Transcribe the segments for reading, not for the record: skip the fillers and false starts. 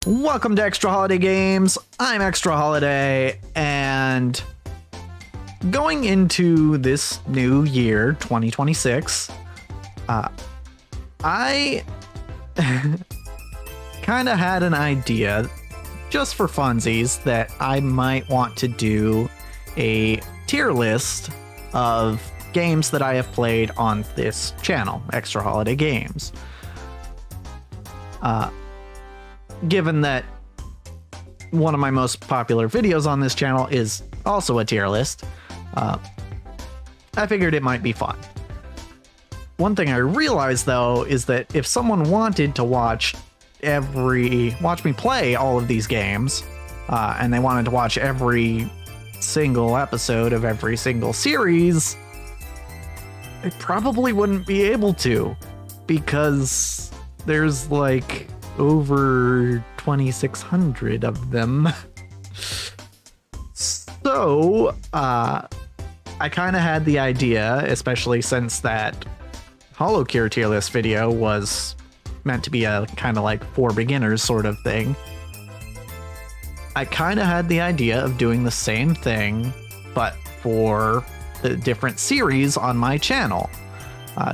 Welcome to Extra Holiday Games. I'm Extra Holiday, and going into this new year, 2026, I kind of had an idea, just for funsies, that I might want to do a tier list of games that I have played on this channel, Extra Holiday Games. Given that one of my most popular videos on this channel is also a tier list, I figured it might be fun. One thing I realized, though, is that if someone wanted to watch me play all of these games, and they wanted to watch every single episode of every single series, they probably wouldn't be able to, because there's like over 2,600 of them. So, I kind of had the idea, especially since that HoloCure tier list video was meant to be a kind of like for beginners sort of thing. I kind of had the idea of doing the same thing, but for the different series on my channel.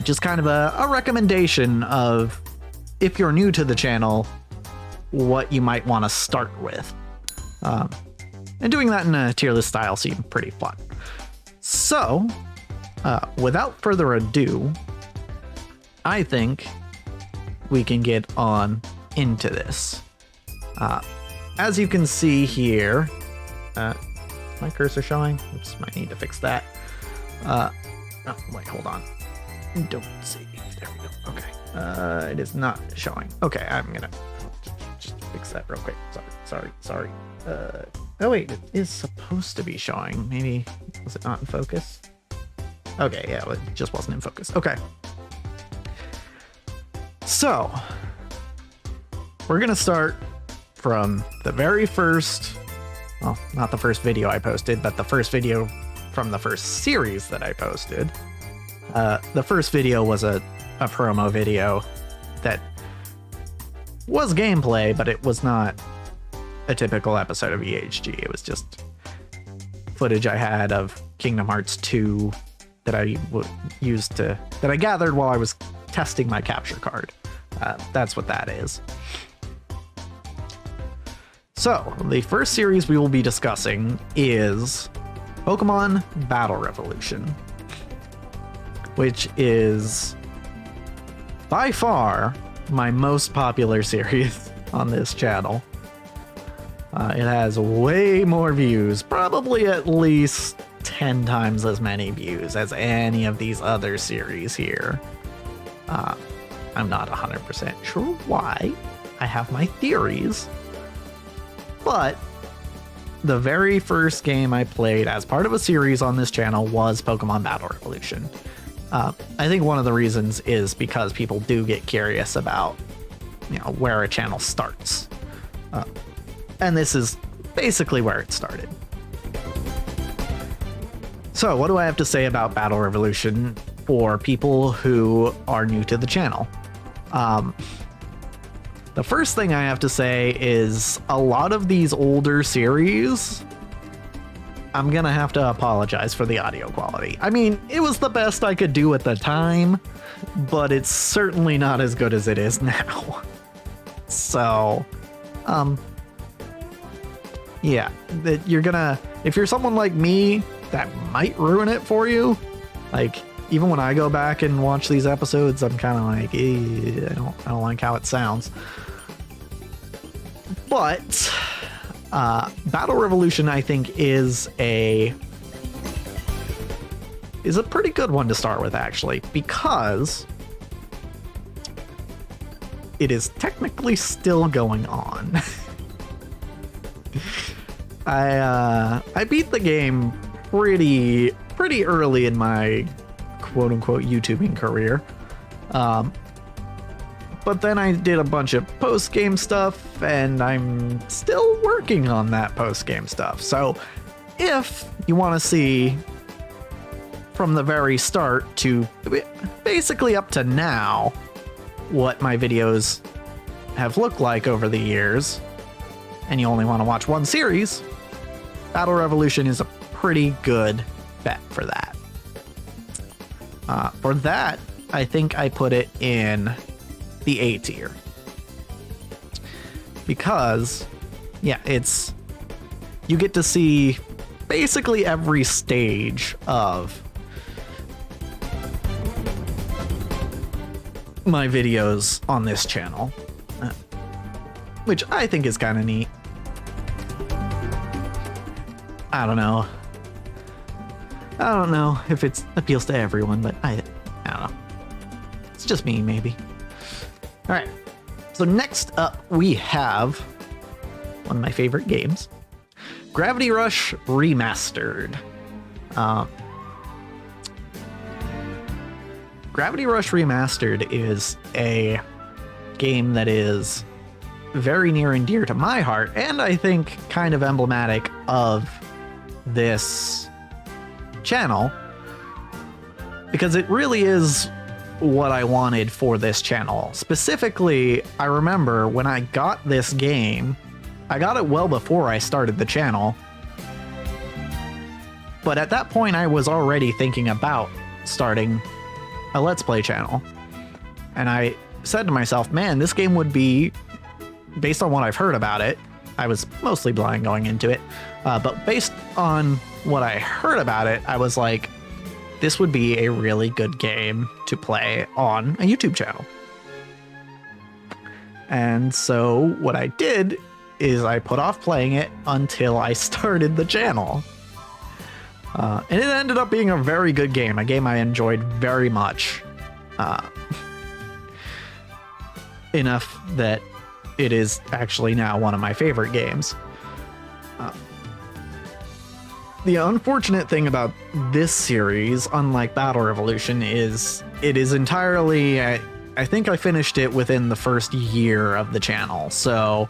Just kind of a recommendation of, if you're new to the channel, what you might want to start with. And doing that in a tier list style seemed pretty fun. So, without further ado, I think we can get on into this. As you can see here, is my cursor showing? Oops, might need to fix that. Oh, wait, hold on. Don't see. There we go. Okay. It is not showing. Okay, I'm gonna just fix that real quick. Sorry. Oh wait, it is supposed to be showing. Maybe, was it not in focus? Okay, yeah, it just wasn't in focus. Okay. So, we're gonna start from the very first, well, not the first video I posted, but the first video from the first series that I posted. The first video was a promo video that was gameplay, but it was not a typical episode of EHG. It was just footage I had of Kingdom Hearts 2 that I that I gathered while I was testing my capture card. That's what that is. So, the first series we will be discussing is Pokemon Battle Revolution, which is by far my most popular series on this channel. It has way more views, probably at least 10 times as many views as any of these other series here. I'm not 100% sure why. I have my theories. But the very first game I played as part of a series on this channel was Pokemon Battle Revolution. I think one of the reasons is because people do get curious about, where a channel starts. And this is basically where it started. So, what do I have to say about Battle Revolution for people who are new to the channel? The first thing I have to say is a lot of these older series, I'm gonna have to apologize for the audio quality. I mean, it was the best I could do at the time, but it's certainly not as good as it is now. So, yeah, that you're gonna, if you're someone like me, that might ruin it for you. Like, even when I go back and watch these episodes, I'm kind of like, I don't like how it sounds. But Battle Revolution, I think, is a pretty good one to start with, actually, because it is technically still going on. I beat the game pretty early in my quote-unquote YouTubing career. But then I did a bunch of post-game stuff, and I'm still working on that post-game stuff. So if you want to see from the very start to basically up to now what my videos have looked like over the years, and you only want to watch one series, Battle Revolution is a pretty good bet for that. For that, I think I put it in the A tier. Because, yeah, you get to see basically every stage of my videos on this channel, which I think is kind of neat. I don't know if it appeals to everyone, but I don't know. It's just me, maybe. All right. So next up, we have one of my favorite games, Gravity Rush Remastered. Gravity Rush Remastered is a game that is very near and dear to my heart, and I think kind of emblematic of this channel, because it really is what I wanted for this channel. Specifically, I remember when I got this game, I got it well before I started the channel, but at that point I was already thinking about starting a Let's Play channel, and I said to myself, man, this game would be, based on what I've heard about it, I was mostly blind going into it, but based on what I heard about it, I was like, this would be a really good game to play on a YouTube channel. And so what I did is I put off playing it until I started the channel. And it ended up being a very good game, a game I enjoyed very much. Enough that it is actually now one of my favorite games. The unfortunate thing about this series, unlike Battle Revolution, is it is entirely... I think I finished it within the first year of the channel, so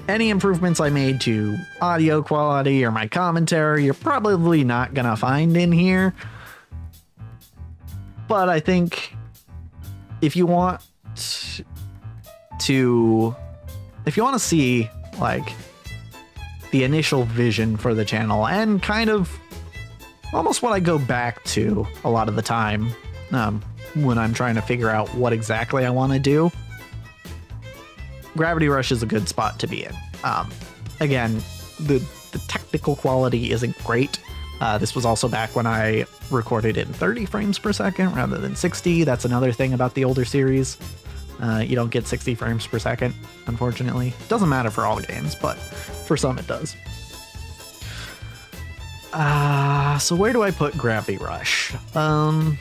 any improvements I made to audio quality or my commentary, you're probably not gonna find in here. But I think if you want to see, like, the initial vision for the channel, and kind of almost what I go back to a lot of the time when I'm trying to figure out what exactly I want to do, Gravity Rush is a good spot to be in. Again, the technical quality isn't great. This was also back when I recorded in 30 frames per second rather than 60. That's another thing about the older series. You don't get 60 frames per second, unfortunately. Doesn't matter for all games, but for some it does. So where do I put Gravity Rush? I don't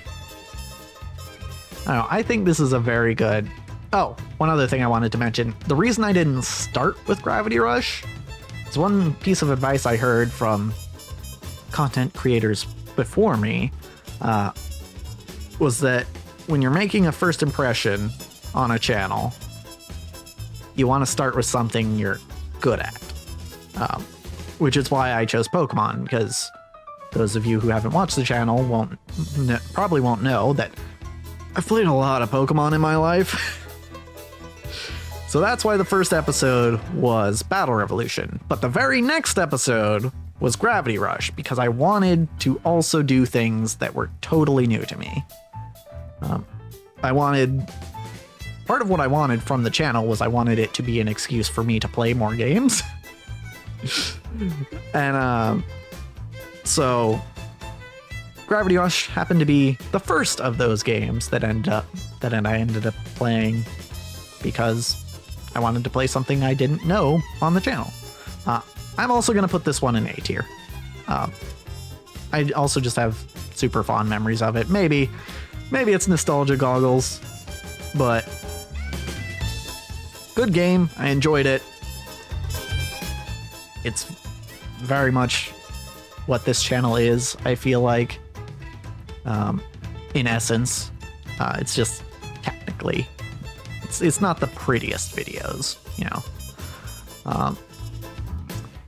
know. I think this is a very good... Oh, one other thing I wanted to mention. The reason I didn't start with Gravity Rush is one piece of advice I heard from content creators before me was that when you're making a first impression on a channel, you want to start with something you're good at, which is why I chose Pokemon, because those of you who haven't watched the channel probably won't know that I've played a lot of Pokemon in my life. So that's why the first episode was Battle Revolution, but the very next episode was Gravity Rush, because I wanted to also do things that were totally new to me. Part of what I wanted from the channel was I wanted it to be an excuse for me to play more games. And so Gravity Rush happened to be the first of those games that I ended up playing because I wanted to play something I didn't know on the channel. I'm also going to put this one in A tier. I also just have super fond memories of it. Maybe it's nostalgia goggles, but good game. I enjoyed it. It's very much what this channel is, I feel like. In essence, it's just technically, it's not the prettiest videos, you know.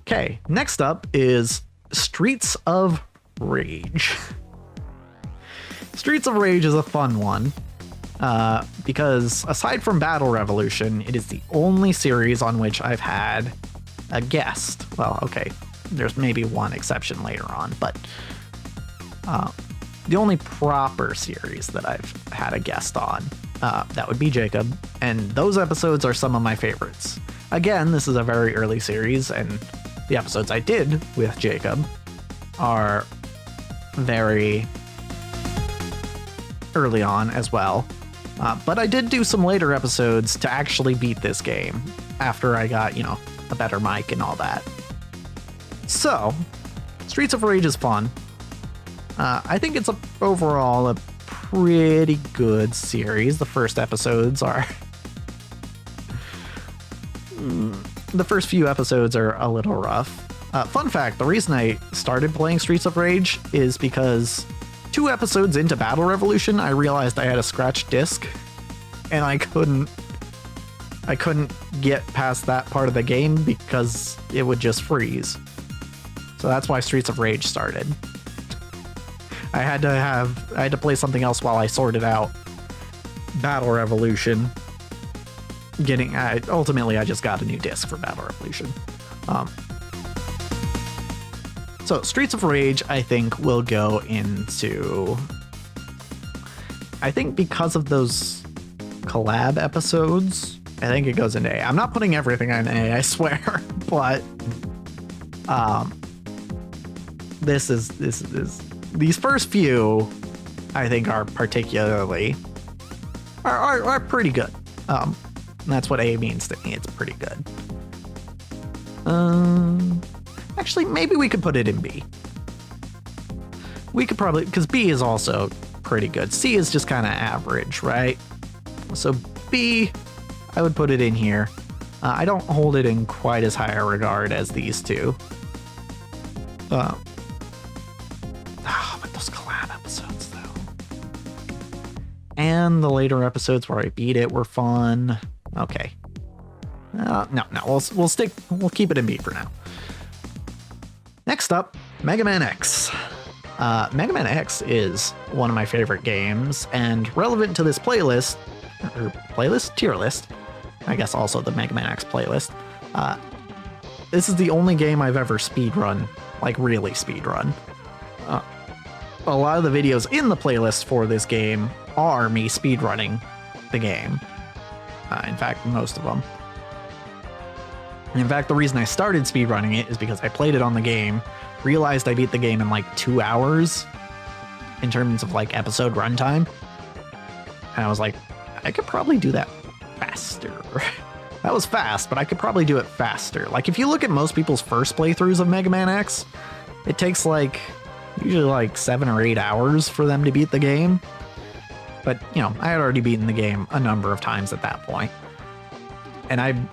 Okay, next up is Streets of Rage. Streets of Rage is a fun one, because aside from Battle Revolution, it is the only series on which I've had a guest. Well, okay, there's maybe one exception later on, but the only proper series that I've had a guest on, that would be Jacob, and those episodes are some of my favorites. Again, this is a very early series, and the episodes I did with Jacob are very early on as well. But I did do some later episodes to actually beat this game after I got, a better mic and all that. So, Streets of Rage is fun. I think it's overall a pretty good series. The first episodes are... the first few episodes are a little rough. Fun fact, the reason I started playing Streets of Rage is because 2 episodes into Battle Revolution, I realized I had a scratched disc, and I couldn't get past that part of the game because it would just freeze. So that's why Streets of Rage started. I had to play something else while I sorted out Battle Revolution. Ultimately, I just got a new disc for Battle Revolution. So Streets of Rage, I think, will go into... I think because of those collab episodes, I think it goes into A. I'm not putting everything on A, I swear, but this is these first few, I think, are particularly are pretty good. That's what A means to me. It's pretty good. Actually, maybe we could put it in B. We could probably, because B is also pretty good. C is just kind of average, right? So B, I would put it in here. I don't hold it in quite as high a regard as these two. But those collab episodes, though. And the later episodes where I beat it were fun. Okay. No, we'll keep it in B for now. Next up, Mega Man X. Mega Man X is one of my favorite games, and relevant to this tier list, I guess also the Mega Man X playlist. This is the only game I've ever speedrun, like really speedrun. A lot of the videos in the playlist for this game are me speedrunning the game. In fact, most of them. And in fact, the reason I started speedrunning it is because I played it on the game, realized I beat the game in like 2 hours in terms of like episode runtime. And I was like, I could probably do that faster. That was fast, but I could probably do it faster. Like if you look at most people's first playthroughs of Mega Man X, it takes usually like 7 or 8 hours for them to beat the game. But, I had already beaten the game a number of times at that point. And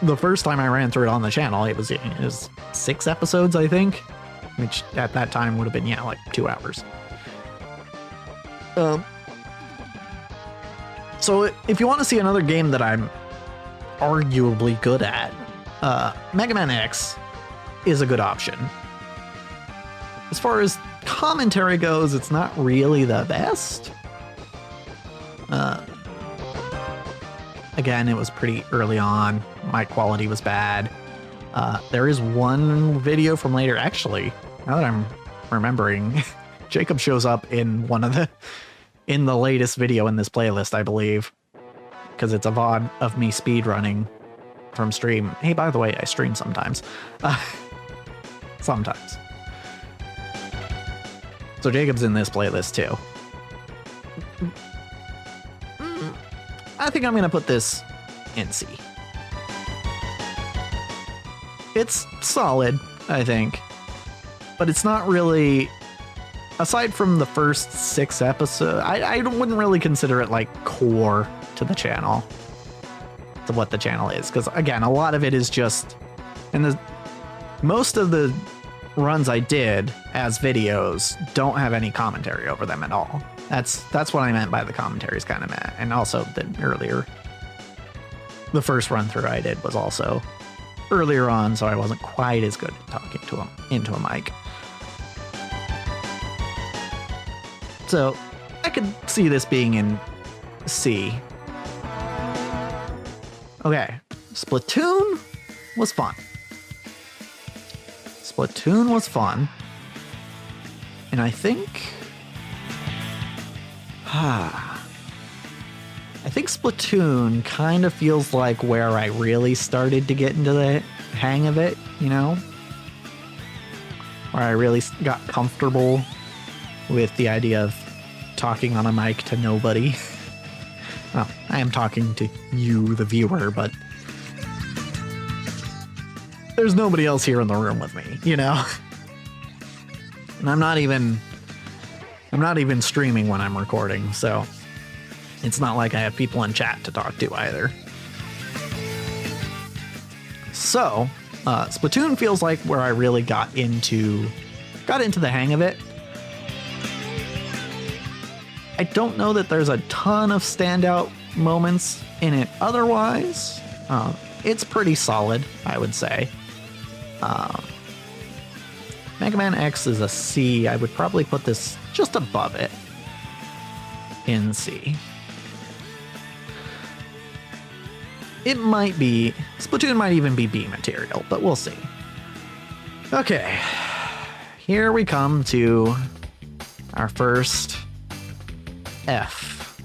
the first time I ran through it on the channel, it was 6 episodes, I think, which at that time would have been, like 2 hours. So if you want to see another game that I'm arguably good at, Mega Man X is a good option. As far as commentary goes, it's not really the best. Again, it was pretty early on. My quality was bad. There is one video from later. Actually, now that I'm remembering, Jacob shows up in in the latest video in this playlist, I believe, because it's a VOD of me speedrunning from stream. Hey, by the way, I stream sometimes. Sometimes. So Jacob's in this playlist too. I think I'm going to put this in C. It's solid, I think, but it's not really, aside from the first 6 episodes, I wouldn't really consider it like core to the channel, to what the channel is, because again, a lot of it is just, and most of the runs I did as videos don't have any commentary over them at all. That's what I meant by the commentary is kind of meh. And also the first run through I did was also earlier on, so I wasn't quite as good at talking to him into a mic. So I could see this being in C. Okay, Splatoon was fun. Splatoon was fun. And I think... I think Splatoon kind of feels like where I really started to get into the hang of it, you know? Where I really got comfortable with the idea of talking on a mic to nobody. Well, I am talking to you, the viewer, but there's nobody else here in the room with me, you know? And I'm not even streaming when I'm recording, so it's not like I have people in chat to talk to either. So, Splatoon feels like where I really got into the hang of it. I don't know that there's a ton of standout moments in it otherwise. It's pretty solid, I would say. Mega Man X is a C. I would probably put this just above it in C. It might be, Splatoon might even be B material, but we'll see. Okay, here we come to our first F.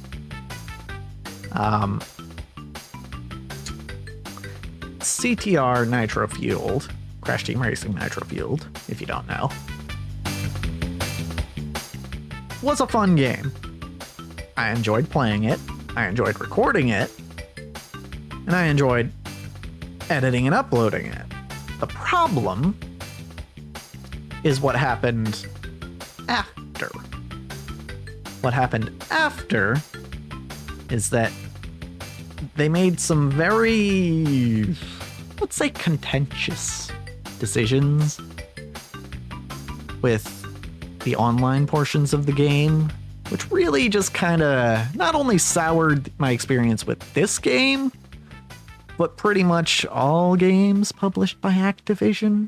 CTR Nitro Fueled, Crash Team Racing Nitro Fueled, if you don't know. Was a fun game. I enjoyed playing it, I enjoyed recording it, and I enjoyed editing and uploading it. The problem is what happened after. What happened after is that they made some very, let's say, contentious decisions with the online portions of the game, which really just kind of not only soured my experience with this game, but pretty much all games published by Activision.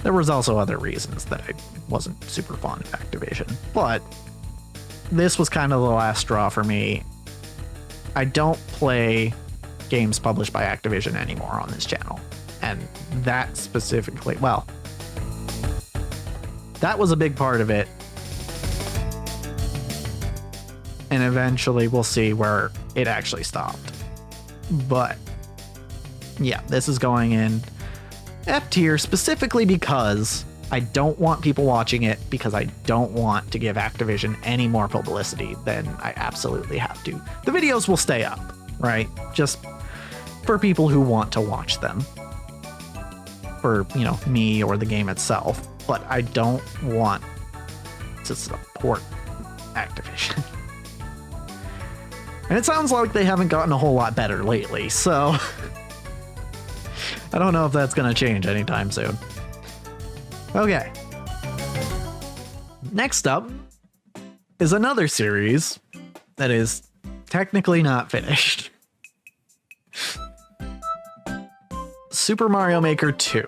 There was also other reasons that I wasn't super fond of Activision, but this was kind of the last straw for me. I don't play games published by Activision anymore on this channel, and that specifically, well, that was a big part of it. And eventually we'll see where it actually stopped. But yeah, this is going in F tier specifically because I don't want people watching it, because I don't want to give Activision any more publicity than I absolutely have to. The videos will stay up, right? Just for people who want to watch them. For, you know, me or the game itself. But I don't want to support Activision. And it sounds like they haven't gotten a whole lot better lately, so I don't know if that's going to change anytime soon. Okay. Next up is another series that is technically not finished. Super Mario Maker 2.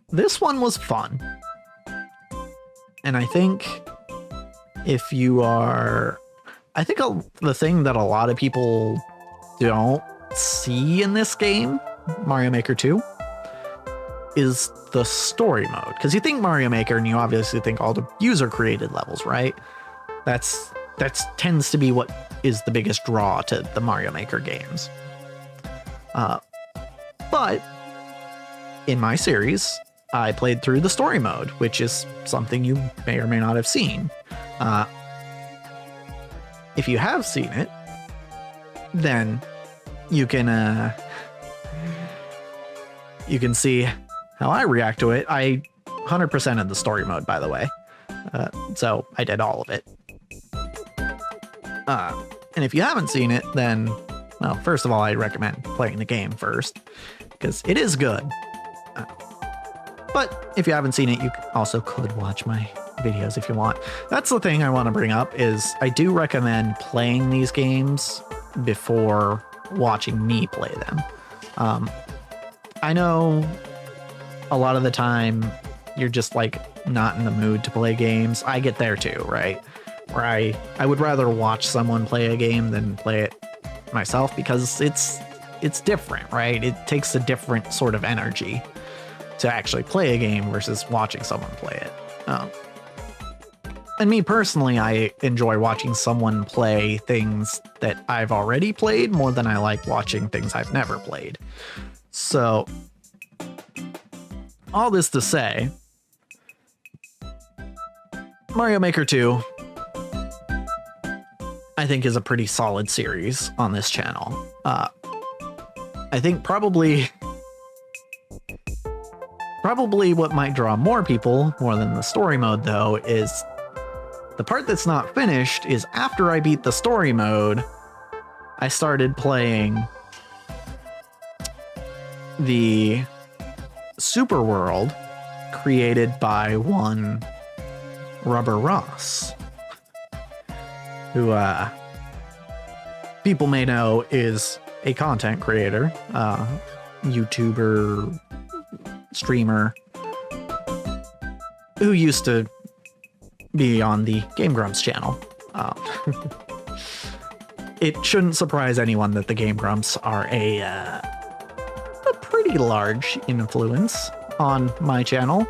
This one was fun. And I think if you are... I think the thing that a lot of people don't see in this game, Mario Maker 2, is the story mode. Because you think Mario Maker and you obviously think all the user-created levels, right? That tends to be what is the biggest draw to the Mario Maker games. But in my series, I played through the story mode, which is something you may or may not have seen. If you have seen it, then you can see how I react to it. I 100%ed the story mode, by the way. So I did all of it. And if you haven't seen it, then, well, first of all, I recommend playing the game first, because it is good. But if you haven't seen it, you also could watch my videos if you want. That's the thing I want to bring up, is I do recommend playing these games before watching me play them. I know a lot of the time you're just like not in the mood to play games. I get there too, right? Where I would rather watch someone play a game than play it myself, because it's it's different, right? It takes a different sort of energy to actually play a game versus watching someone play it. And me personally, I enjoy watching someone play things that I've already played more than I like watching things I've never played. So, all this to say, Mario Maker 2, I think, is a pretty solid series on this channel. I think probably what might draw more people, more than the story mode though, is the part that's not finished is after I beat the story mode, I started playing the Super World created by one Rubber Ross, who people may know is a content creator, YouTuber, streamer, who used to be on the Game Grumps channel. It shouldn't surprise anyone that the Game Grumps are a pretty large influence on my channel.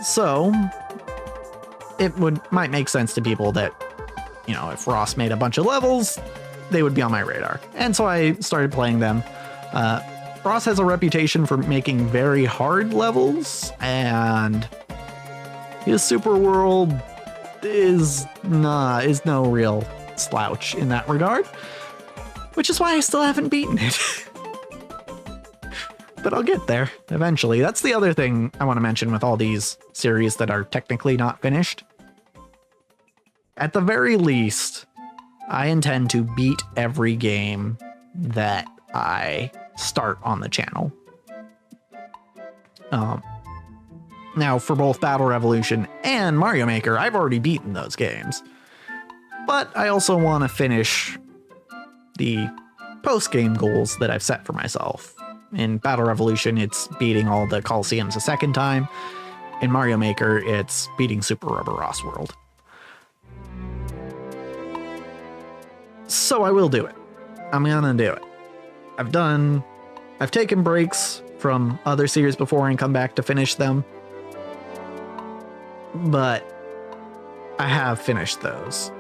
So it might make sense to people that, you know, if Ross made a bunch of levels, they would be on my radar. And so I started playing them. Ross has a reputation for making very hard levels, and his Super World is no real slouch in that regard, which is why I still haven't beaten it. But I'll get there eventually. That's the other thing I want to mention with all these series that are technically not finished. At the very least, I intend to beat every game that I start on the channel. Now, for both Battle Revolution and Mario Maker, I've already beaten those games. But I also want to finish the post-game goals that I've set for myself. In Battle Revolution, it's beating all the Colosseums a second time. In Mario Maker, it's beating Super Rubber Ross World. So I will do it. I'm gonna do it. I've taken breaks from other series before and come back to finish them. But I have finished those.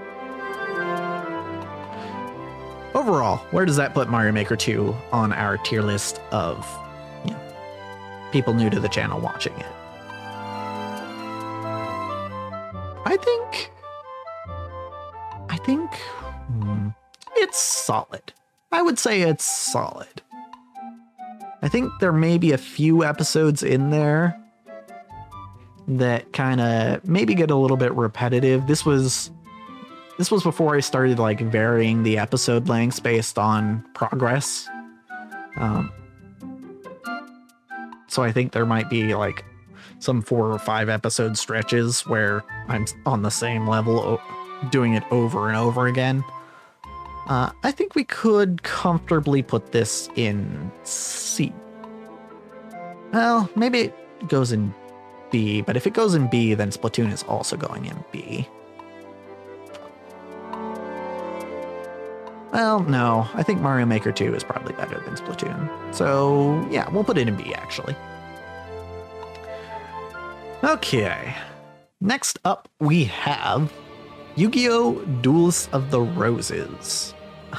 Overall, where does that put Mario Maker 2 on our tier list of, you know, people new to the channel watching it? I think it's solid. I would say it's solid. I think there may be a few episodes in there that kind of maybe get a little bit repetitive. This was before I started like varying the episode lengths based on progress. So I think there might be like some 4 or 5 episode stretches where I'm on the same level doing it over and over again. I think we could comfortably put this in C. Well, maybe it goes in B, but if it goes in B, then Splatoon is also going in B. Well, no, I think Mario Maker 2 is probably better than Splatoon. So, yeah, we'll put it in B, actually. Okay. Next up, we have Yu-Gi-Oh! Duelist of the Roses,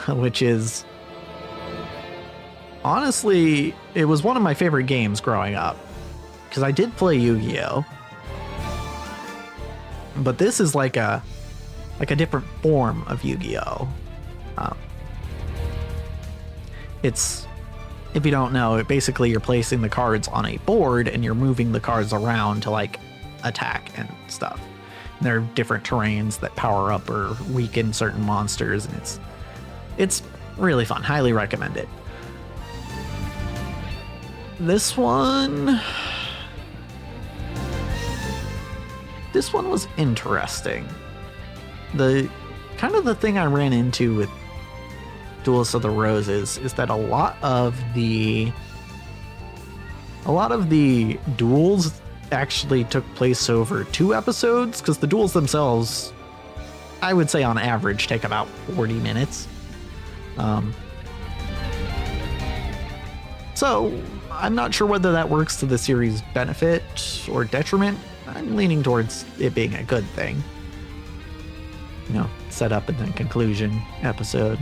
which is... honestly, it was one of my favorite games growing up, because I did play Yu-Gi-Oh! But this is like a different form of Yu-Gi-Oh! It's, if you don't know, basically you're placing the cards on a board and you're moving the cards around to like attack and stuff. And there are different terrains that power up or weaken certain monsters, and it's really fun. Highly recommend it. This one was interesting. The thing I ran into with Duelist of the Roses is that a lot of the duels actually took place over 2 episodes, because the duels themselves, I would say on average, take about 40 minutes. So I'm not sure whether that works to the series' benefit or detriment. I'm leaning towards it being a good thing. You know, set up and then conclusion episode.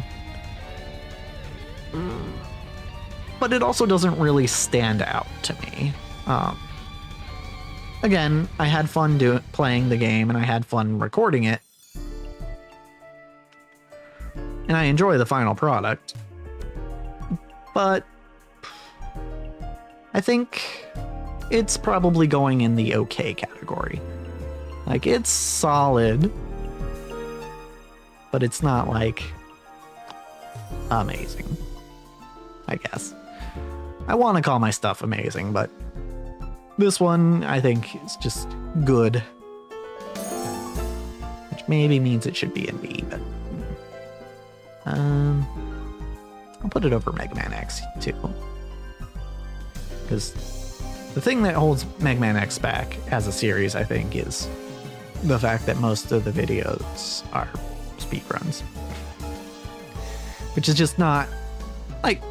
But it also doesn't really stand out to me. Again, I had fun playing the game and I had fun recording it. And I enjoy the final product. But I think it's probably going in the okay category. Like, it's solid, but it's not like amazing, I guess. I want to call my stuff amazing, but this one I think is just good, which maybe means it should be in B, but I'll put it over Mega Man X too, because the thing that holds Mega Man X back as a series, I think, is the fact that most of the videos are speedruns, which is just not, like,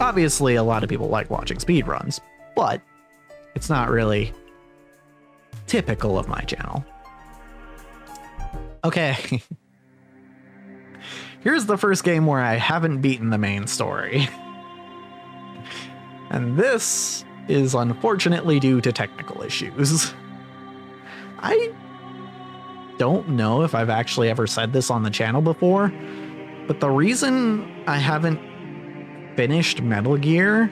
obviously a lot of people like watching speedruns, but it's not really typical of my channel. Okay. Here's the first game where I haven't beaten the main story. And this is unfortunately due to technical issues. I don't know if I've actually ever said this on the channel before, but the reason I haven't finished Metal Gear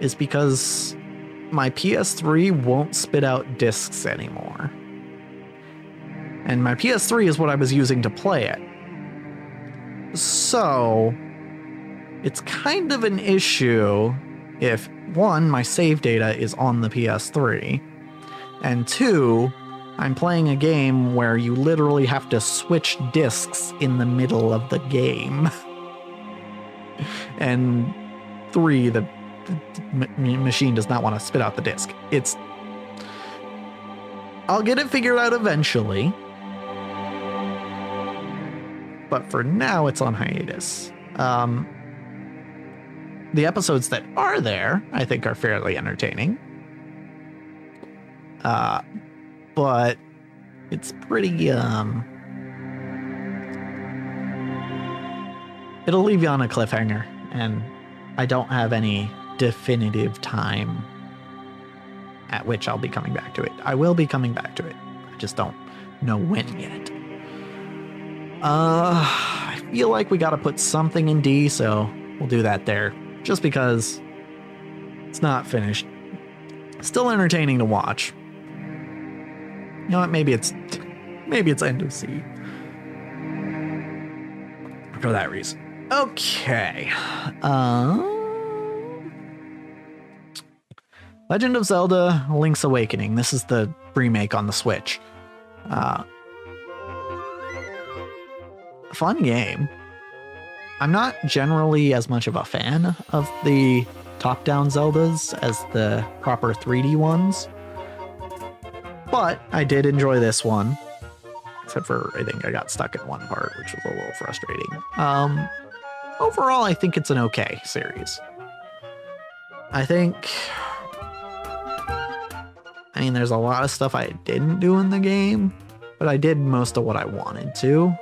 is because my PS3 won't spit out discs anymore. And my PS3 is what I was using to play it. So it's kind of an issue if, one, my save data is on the PS3, and two, I'm playing a game where you literally have to switch discs in the middle of the game. And three, the machine does not want to spit out the disc. I'll get it figured out eventually, but for now it's on hiatus. The episodes that are there, I think, are fairly entertaining. But it's pretty, it'll leave you on a cliffhanger, and I don't have any definitive time at which I'll be coming back to it. I will be coming back to it. I just don't know when yet. I feel like we gotta put something in D, so we'll do that there. Just because it's not finished. Still entertaining to watch. You know what? Maybe it's end of C. For that reason. Okay. Legend of Zelda Link's Awakening. This is the remake on the Switch. Fun game. I'm not generally as much of a fan of the top-down Zeldas as the proper 3D ones, but I did enjoy this one, except for I think I got stuck in one part, which was a little frustrating. Overall, I think it's an okay series. I mean, there's a lot of stuff I didn't do in the game, but I did most of what I wanted to.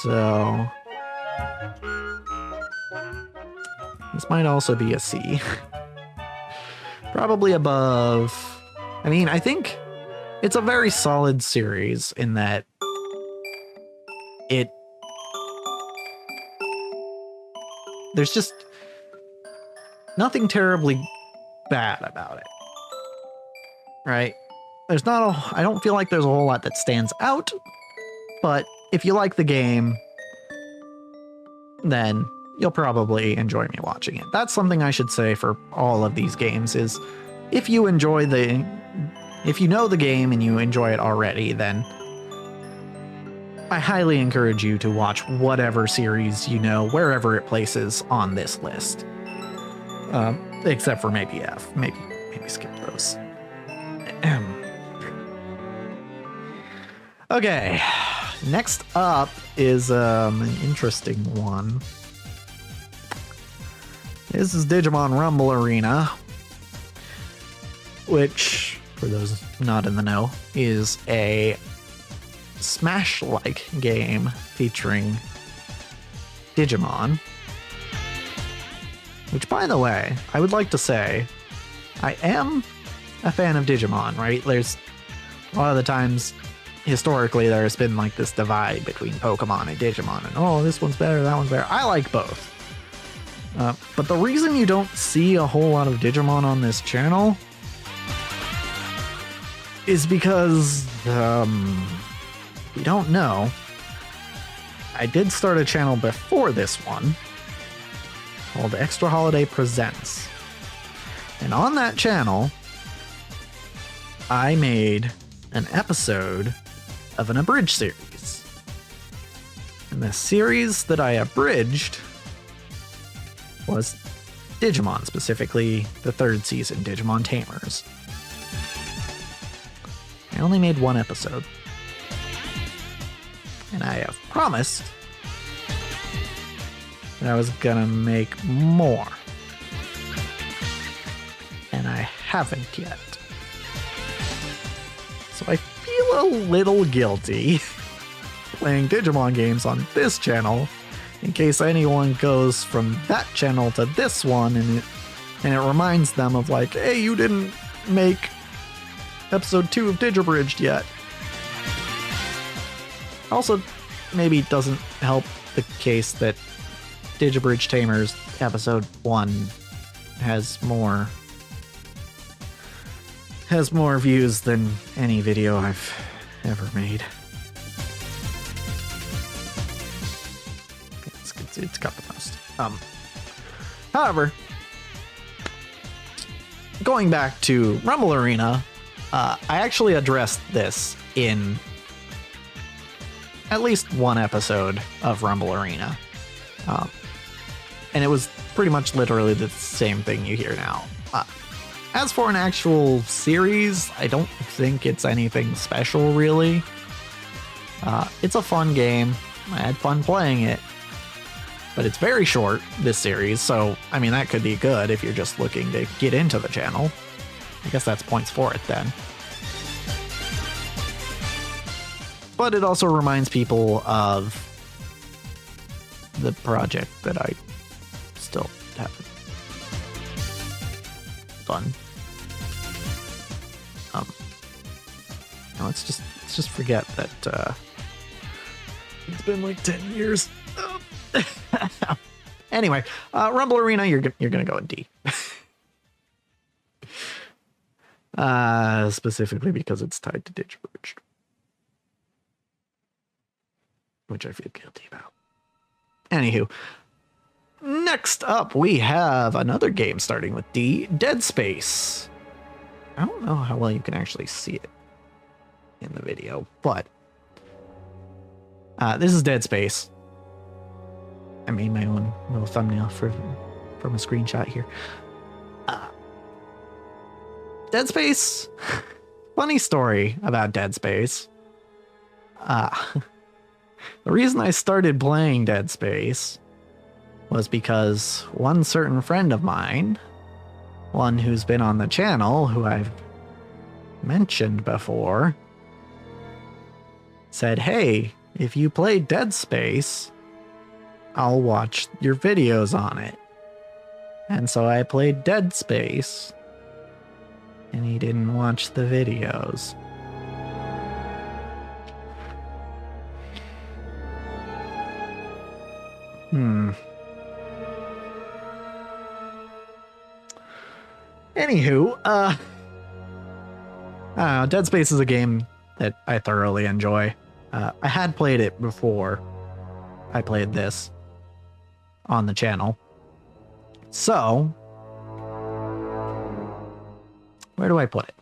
So this might also be a C. Probably above. I mean, I think it's a very solid series in that there's just nothing terribly bad about it. Right? I don't feel like there's a whole lot that stands out, but if you like the game, then you'll probably enjoy me watching it. That's something I should say for all of these games is if you know the game and you enjoy it already, then I highly encourage you to watch whatever series you know, wherever it places on this list. Except for maybe F. Maybe skip those. Okay. Next up is an interesting one. This is Digimon Rumble Arena, which, for those not in the know, is a Smash-like game featuring Digimon. Which, by the way, I would like to say, I am a fan of Digimon, right? There's a lot of the times, historically, there's been like this divide between Pokemon and Digimon, and oh, this one's better, that one's better. I like both. But the reason you don't see a whole lot of Digimon on this channel is because, if you don't know, I did start a channel before this one called Extra Holiday Presents. And on that channel, I made an episode of an abridged series. And the series that I abridged was Digimon, specifically the 3rd season, Digimon Tamers. I only made one episode. And I have promised that I was gonna make more. And I haven't yet. So I feel a little guilty playing Digimon games on this channel in case anyone goes from that channel to this one and it reminds them of like, hey, you didn't make episode 2 of Digibridged yet. Also, maybe it doesn't help the case that Digibridge Tamers episode 1 has more views than any video I've ever made. It's got the most. However, going back to Rumble Arena, I actually addressed this in at least one episode of Rumble Arena. And it was pretty much literally the same thing you hear now. As for an actual series, I don't think it's anything special, really. It's a fun game. I had fun playing it. But it's very short, this series, so, I mean, that could be good if you're just looking to get into the channel. I guess that's points for it, then. But it also reminds people of the project that I still haven't done. No, let's just forget that it's been like 10 years. Anyway, Rumble Arena, you're gonna go in D. Specifically because it's tied to Digibridge, which I feel guilty about. Anywho, next up we have another game starting with D, Dead Space. I don't know how well you can actually see it in the video, but this is Dead Space. I made my own little thumbnail from a screenshot here. Dead Space. Funny story about Dead Space. The reason I started playing Dead Space was because one certain friend of mine, one who's been on the channel, who I've mentioned before, said, hey, if you play Dead Space, I'll watch your videos on it. And so I played Dead Space, and he didn't watch the videos. Anywho, I don't know, Dead Space is a game that I thoroughly enjoy. I had played it before I played this on the channel. So, where do I put it?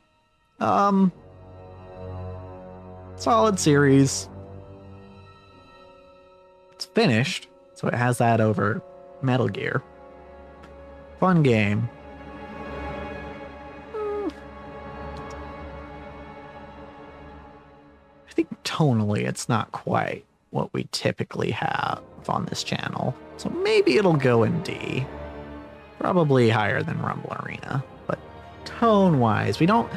Solid series. It's finished, so it has that over Metal Gear. Fun game. I think tonally it's not quite what we typically have on this channel, so maybe it'll go in D. Probably higher than Rumble Arena, but tone-wise, we don't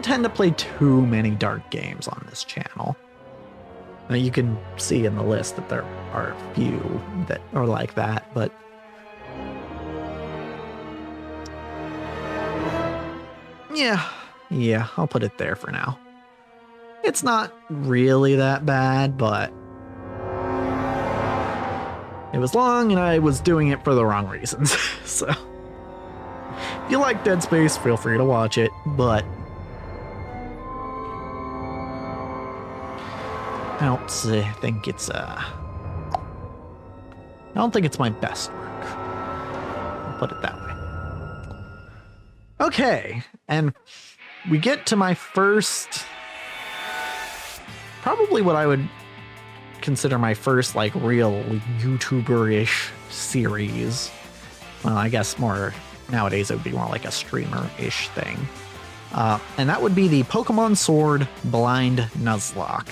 tend to play too many dark games on this channel. Now you can see in the list that there are a few that are like that, but yeah, I'll put it there for now. It's not really that bad, but it was long and I was doing it for the wrong reasons. So if you like Dead Space, feel free to watch it, but I don't think it's my best work. I'll put it that way. Okay, and we get to my first, probably what I would consider my first like real YouTuber-ish series. Well, I guess more nowadays it would be more like a streamer-ish thing. And that would be the Pokemon Sword Blind Nuzlocke.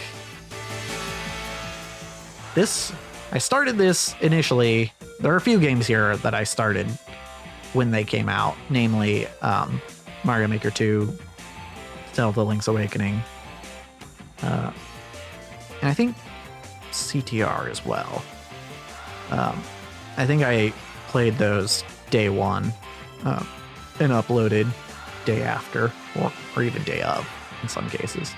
I started this initially. There are a few games here that I started when they came out, namely Mario Maker 2, Zelda Link's Awakening, and I think CTR as well. I think I played those day one and uploaded day after, or even day of in some cases.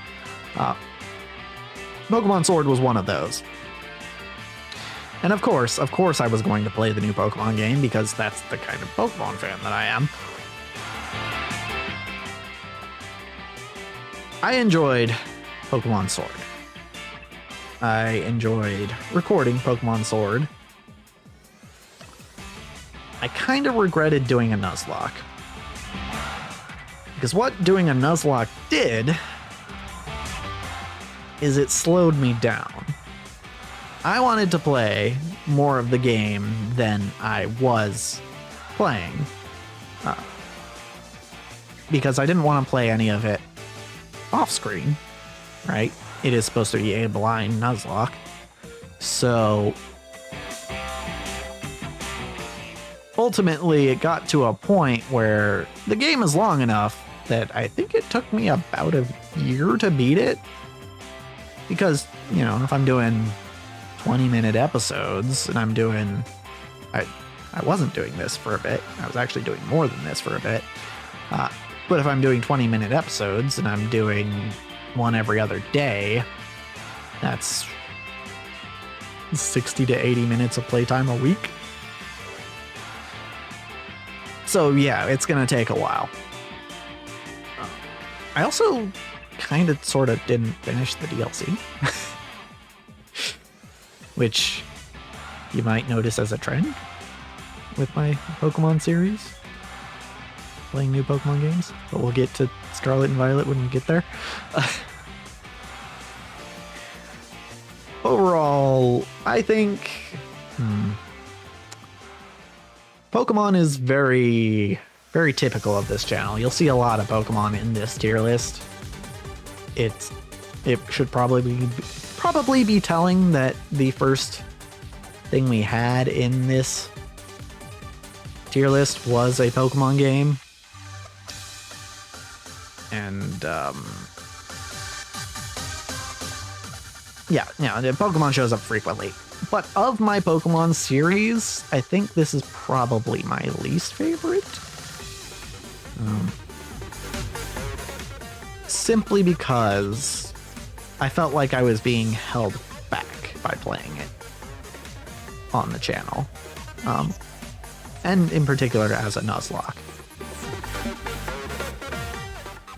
Pokemon Sword was one of those. And of course, I was going to play the new Pokemon game because that's the kind of Pokemon fan that I am. I enjoyed Pokemon Sword. I enjoyed recording Pokemon Sword. I kind of regretted doing a Nuzlocke. Because what doing a Nuzlocke did is it slowed me down. I wanted to play more of the game than I was playing. Because I didn't want to play any of it off screen, right? It is supposed to be a blind Nuzlocke. So ultimately it got to a point where the game is long enough that I think it took me about a year to beat it. Because, you know, if I'm doing 20-minute episodes and I wasn't doing this for a bit. I was actually doing more than this for a bit. But if I'm doing 20-minute episodes and I'm doing one every other day, that's 60 to 80 minutes of playtime a week. So yeah, it's going to take a while. I also kind of sort of didn't finish the DLC. Which you might notice as a trend with my Pokemon series, playing new Pokemon games, but we'll get to Scarlet and Violet when we get there. Overall, I think Pokemon is very, very typical of this channel. You'll see a lot of Pokemon in this tier list. It should probably be telling that the first thing we had in this tier list was a Pokemon game. And yeah, the Pokemon shows up frequently. But of my Pokemon series, I think this is probably my least favorite. Simply because I felt like I was being held back by playing it on the channel. And in particular as a Nuzlocke.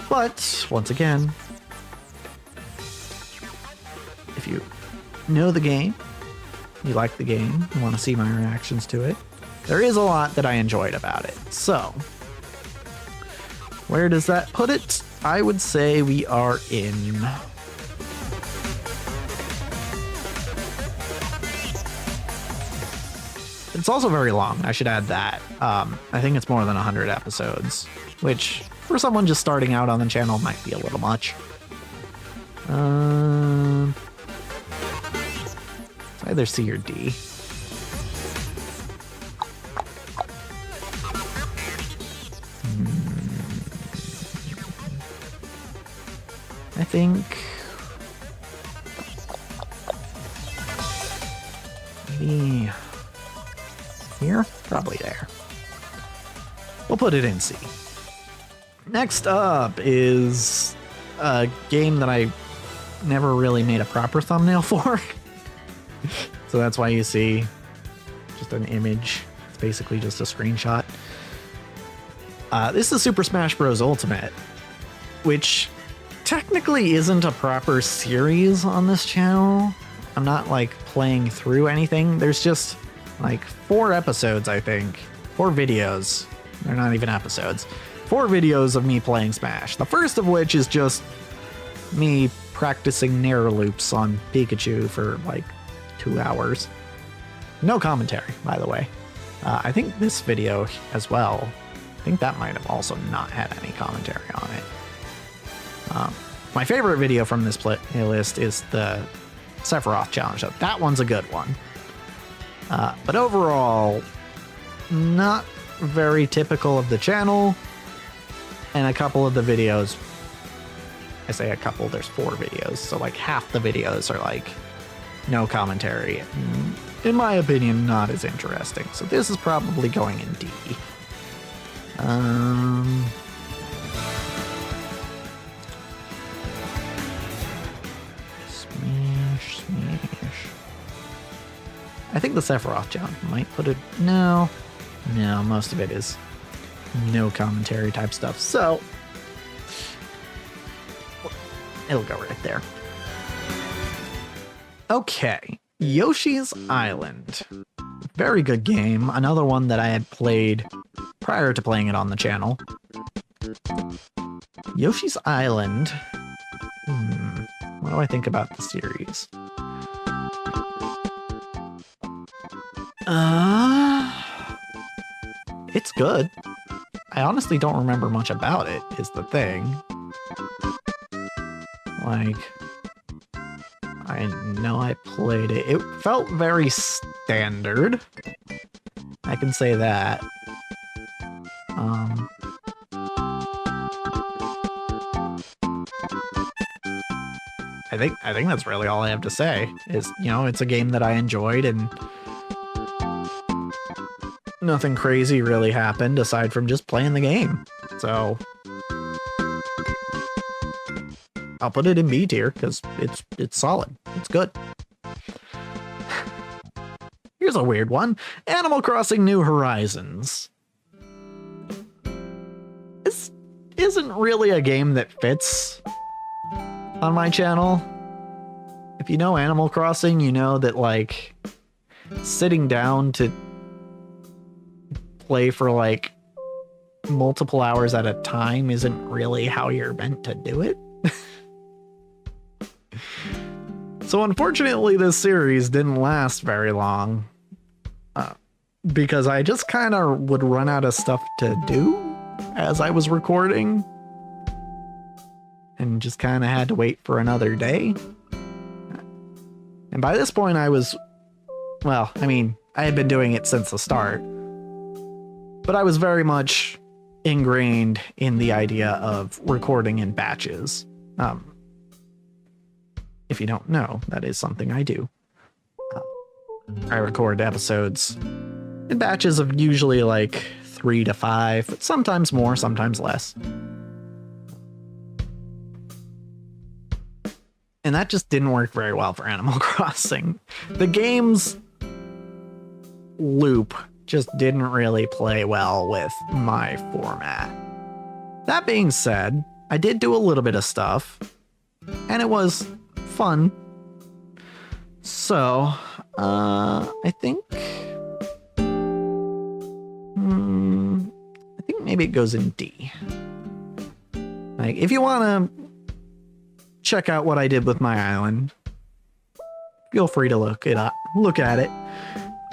But, once again, if you know the game, you like the game, you want to see my reactions to it, there is a lot that I enjoyed about it. So, where does that put it? I would say we are in... It's also very long. I should add that. I think it's more than 100 episodes, which for someone just starting out on the channel might be a little much. It's either C or D. think maybe here? Probably there. We'll put it in C. Next up is a game that I never really made a proper thumbnail for. So that's why you see just an image. It's basically just a screenshot. This is Super Smash Bros. Ultimate, which technically isn't a proper series on this channel. I'm not like playing through anything. There's just like 4 episodes, I think. 4 videos. They're not even episodes. 4 videos of me playing Smash. The first of which is just me practicing Nair loops on Pikachu for like 2 hours. No commentary, by the way. I think this video as well, I think that might have also not had any commentary on it. My favorite video from this playlist is the Sephiroth challenge. So that one's a good one. But overall, not very typical of the channel. And a couple of the videos, I say a couple, there's 4 videos. So like half the videos are like no commentary. In my opinion, not as interesting. So this is probably going in D. Smash. I think the Sephiroth challenge might put it... No, most of it is no commentary type stuff. So it'll go right there. Okay, Yoshi's Island. Very good game. Another one that I had played prior to playing it on the channel. Yoshi's Island. What do I think about the series? It's good. I honestly don't remember much about it, is the thing. Like, I know I played it. It felt very standard. I can say that. I think that's really all I have to say. Is, you know, it's a game that I enjoyed and nothing crazy really happened aside from just playing the game. So I'll put it in B tier because it's solid. It's good. Here's a weird one. Animal Crossing New Horizons. This isn't really a game that fits on my channel. If you know Animal Crossing, you know that like sitting down to play for like multiple hours at a time isn't really how you're meant to do it. So unfortunately, this series didn't last very long because I just kind of would run out of stuff to do as I was recording and just kind of had to wait for another day. And by this point I was, well, I mean, I had been doing it since the start, but I was very much ingrained in the idea of recording in batches. If you don't know, that is something I do. I record episodes in batches of usually like 3 to 5, but sometimes more, sometimes less. And that just didn't work very well for Animal Crossing. The game's loop just didn't really play well with my format. That being said, I did do a little bit of stuff, and it was fun. So, I think maybe it goes in D. Like, if you want to check out what I did with my island, feel free to look at it.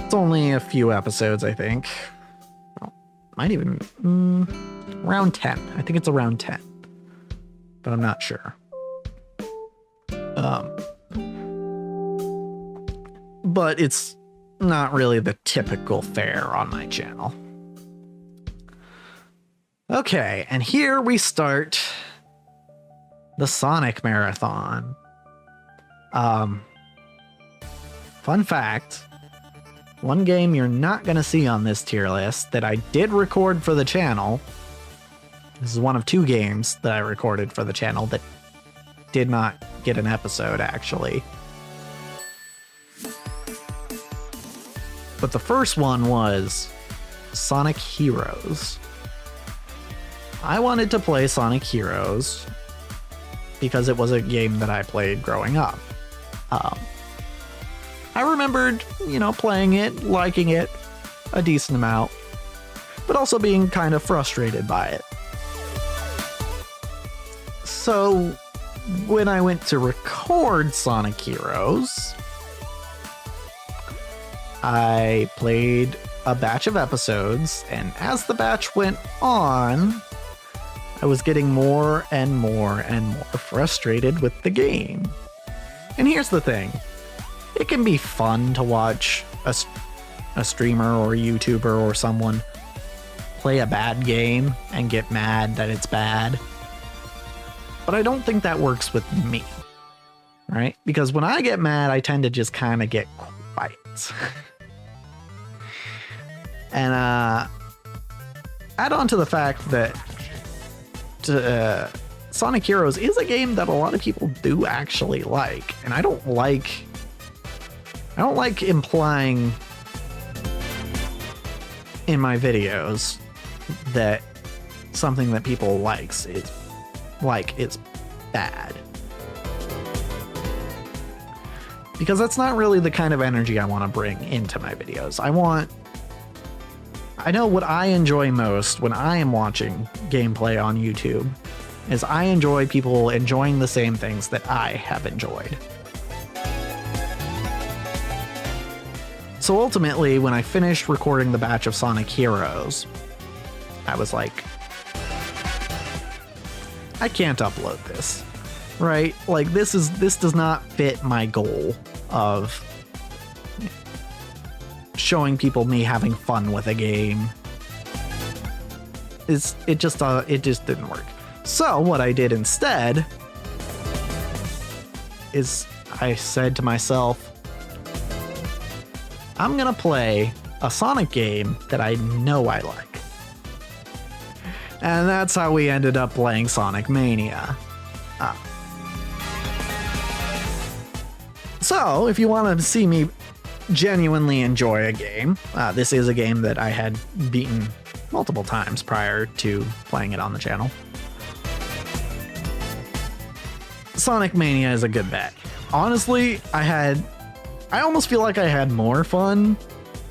It's only a few episodes, I think. Oh, might even around 10. I think it's around 10, but I'm not sure. But it's not really the typical fare on my channel. Okay, and here we start the Sonic Marathon. Fun fact, one game you're not going to see on this tier list that I did record for the channel. This is one of 2 games that I recorded for the channel that did not get an episode, actually. But the first one was Sonic Heroes. I wanted to play Sonic Heroes because it was a game that I played growing up. I remembered, playing it, liking it a decent amount, but also being kind of frustrated by it. So when I went to record Sonic Heroes, I played a batch of episodes, and as the batch went on, I was getting more and more and more frustrated with the game. And here's the thing. It can be fun to watch a streamer or a YouTuber or someone play a bad game and get mad that it's bad. But I don't think that works with me, right? Because when I get mad, I tend to just kind of get quiet. And add on to the fact that Sonic Heroes is a game that a lot of people do actually like, and I don't like implying in my videos that something that people likes is bad, because that's not really the kind of energy I want to bring into my videos. I know what I enjoy most when I am watching gameplay on YouTube is I enjoy people enjoying the same things that I have enjoyed. So ultimately, when I finished recording the batch of Sonic Heroes, I was like, I can't upload this, right? Like, this does not fit my goal of showing people me having fun with a game. It just didn't work. So what I did instead is I said to myself, I'm gonna play a Sonic game that I know I like. And that's how we ended up playing Sonic Mania. So if you want to see me genuinely enjoy a game, this is a game that I had beaten multiple times prior to playing it on the channel. Sonic Mania is a good bet. Honestly, I almost feel like I had more fun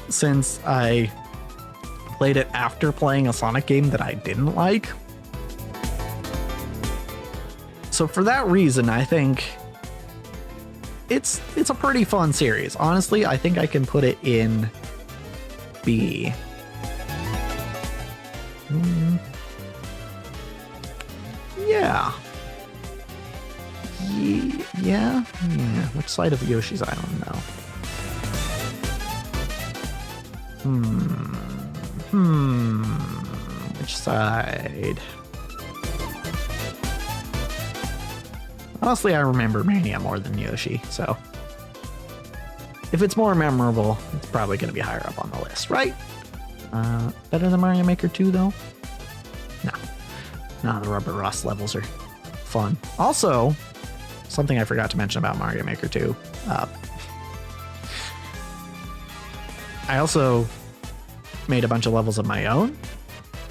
since I played it after playing a Sonic game that I didn't like. So for that reason, I think it's a pretty fun series. Honestly, I think I can put it in B. Yeah. Yeah. Which side of Yoshi's Island now? Which side? Honestly, I remember Mania more than Yoshi, so if it's more memorable, it's probably going to be higher up on the list, right? Better than Mario Maker 2, though? No, the Rubber Rust levels are fun. Also, something I forgot to mention about Mario Maker 2. I also made a bunch of levels of my own,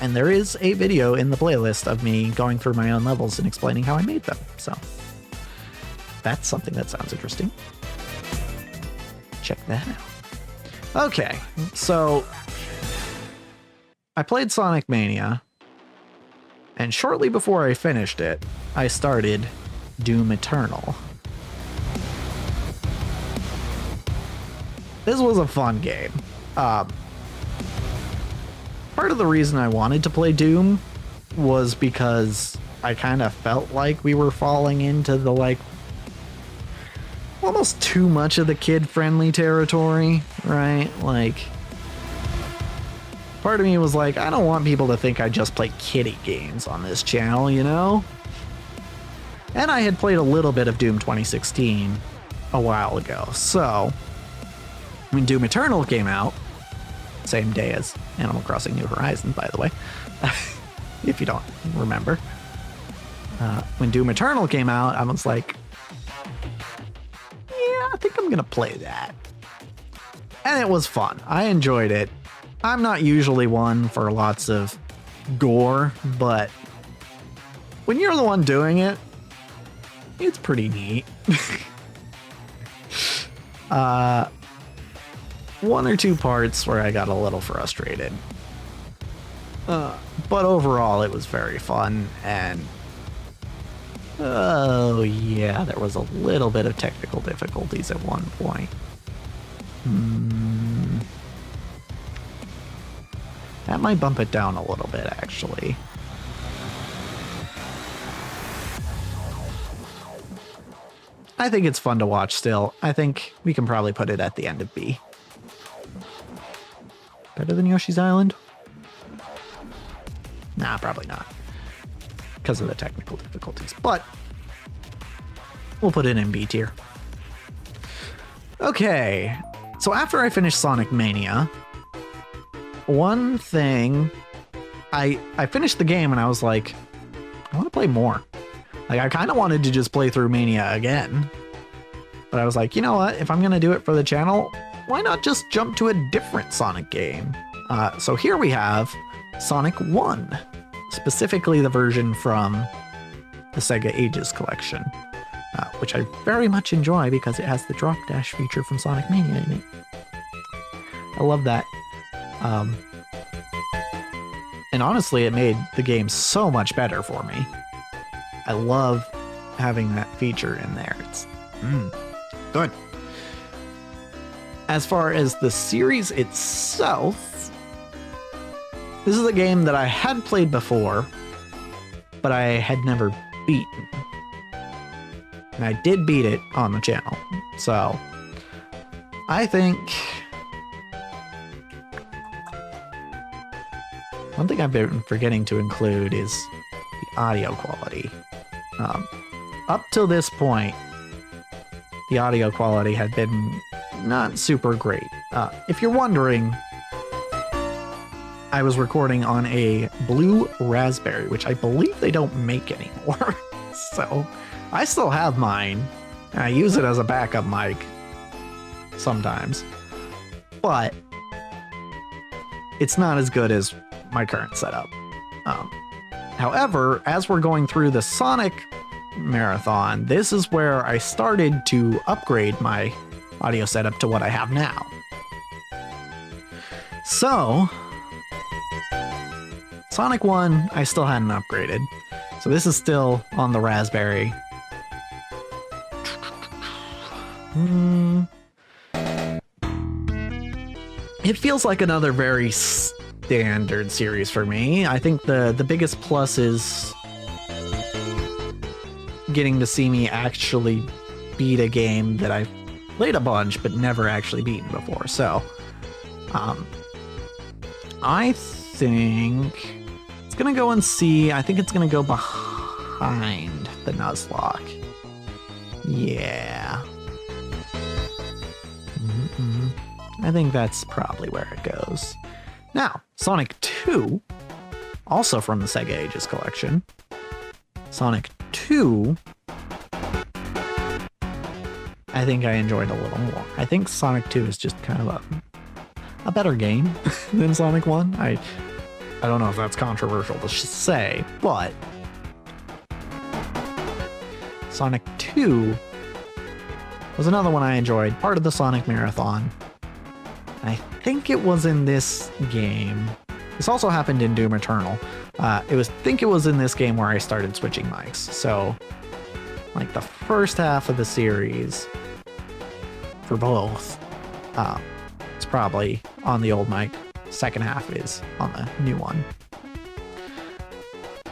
and there is a video in the playlist of me going through my own levels and explaining how I made them. So that's something that sounds interesting. Check that out. Okay, so I played Sonic Mania, and shortly before I finished it, I started Doom Eternal. This was a fun game. Part of the reason I wanted to play Doom was because I kind of felt like we were falling into the, like, almost too much of the kid-friendly territory, right? Like, part of me was like, I don't want people to think I just play kiddie games on this channel, you know? And I had played a little bit of Doom 2016 a while ago. So when Doom Eternal came out, same day as Animal Crossing New Horizons, by the way, if you don't remember. When Doom Eternal came out, I was like, yeah, I think I'm going to play that. And it was fun. I enjoyed it. I'm not usually one for lots of gore, but when you're the one doing it, it's pretty neat. One or two parts where I got a little frustrated. But overall, it was very fun, and oh yeah, there was a little bit of technical difficulties at one point. That might bump it down a little bit, actually. I think it's fun to watch still. I think we can probably put it at the end of B. Better than Yoshi's Island? Nah, probably not. Because of the technical difficulties. But we'll put it in B tier. Okay. So after I finished Sonic Mania, one thing... I finished the game and I was like, I want to play more. Like, I kind of wanted to just play through Mania again. But I was like, you know what? If I'm going to do it for the channel, why not just jump to a different Sonic game? So here we have Sonic 1. Specifically the version from the Sega Ages collection. Which I very much enjoy because it has the drop dash feature from Sonic Mania in it. I love that. And honestly, it made the game so much better for me. I love having that feature in there. It's good. As far as the series itself, this is a game that I had played before, but I had never beaten. And I did beat it on the channel. So I think one thing I've been forgetting to include is the audio quality. Up till this point, the audio quality had been not super great. If you're wondering, I was recording on a blue Raspberry, which I believe they don't make anymore. So I still have mine, and I use it as a backup mic sometimes. But it's not as good as my current setup. However, as we're going through the Sonic marathon, this is where I started to upgrade my audio setup to what I have now. So, Sonic 1, I still hadn't upgraded. So this is still on the Raspberry. It feels like another very standard series for me. I think the biggest plus is getting to see me actually beat a game that I've played a bunch but never actually beaten before. So I think it's gonna go in C. I think it's gonna go behind the Nuzlocke. Yeah. I think that's probably where it goes. Now, Sonic 2, also from the Sega Ages collection. Sonic 2, I think I enjoyed a little more. I think Sonic 2 is just kind of a better game than Sonic 1. I don't know if that's controversial to say, but Sonic 2 was another one I enjoyed, part of the Sonic Marathon. I think it was in this game. This also happened in Doom Eternal. I think it was in this game where I started switching mics. So, like the first half of the series for both, it's probably on the old mic. Second half is on the new one.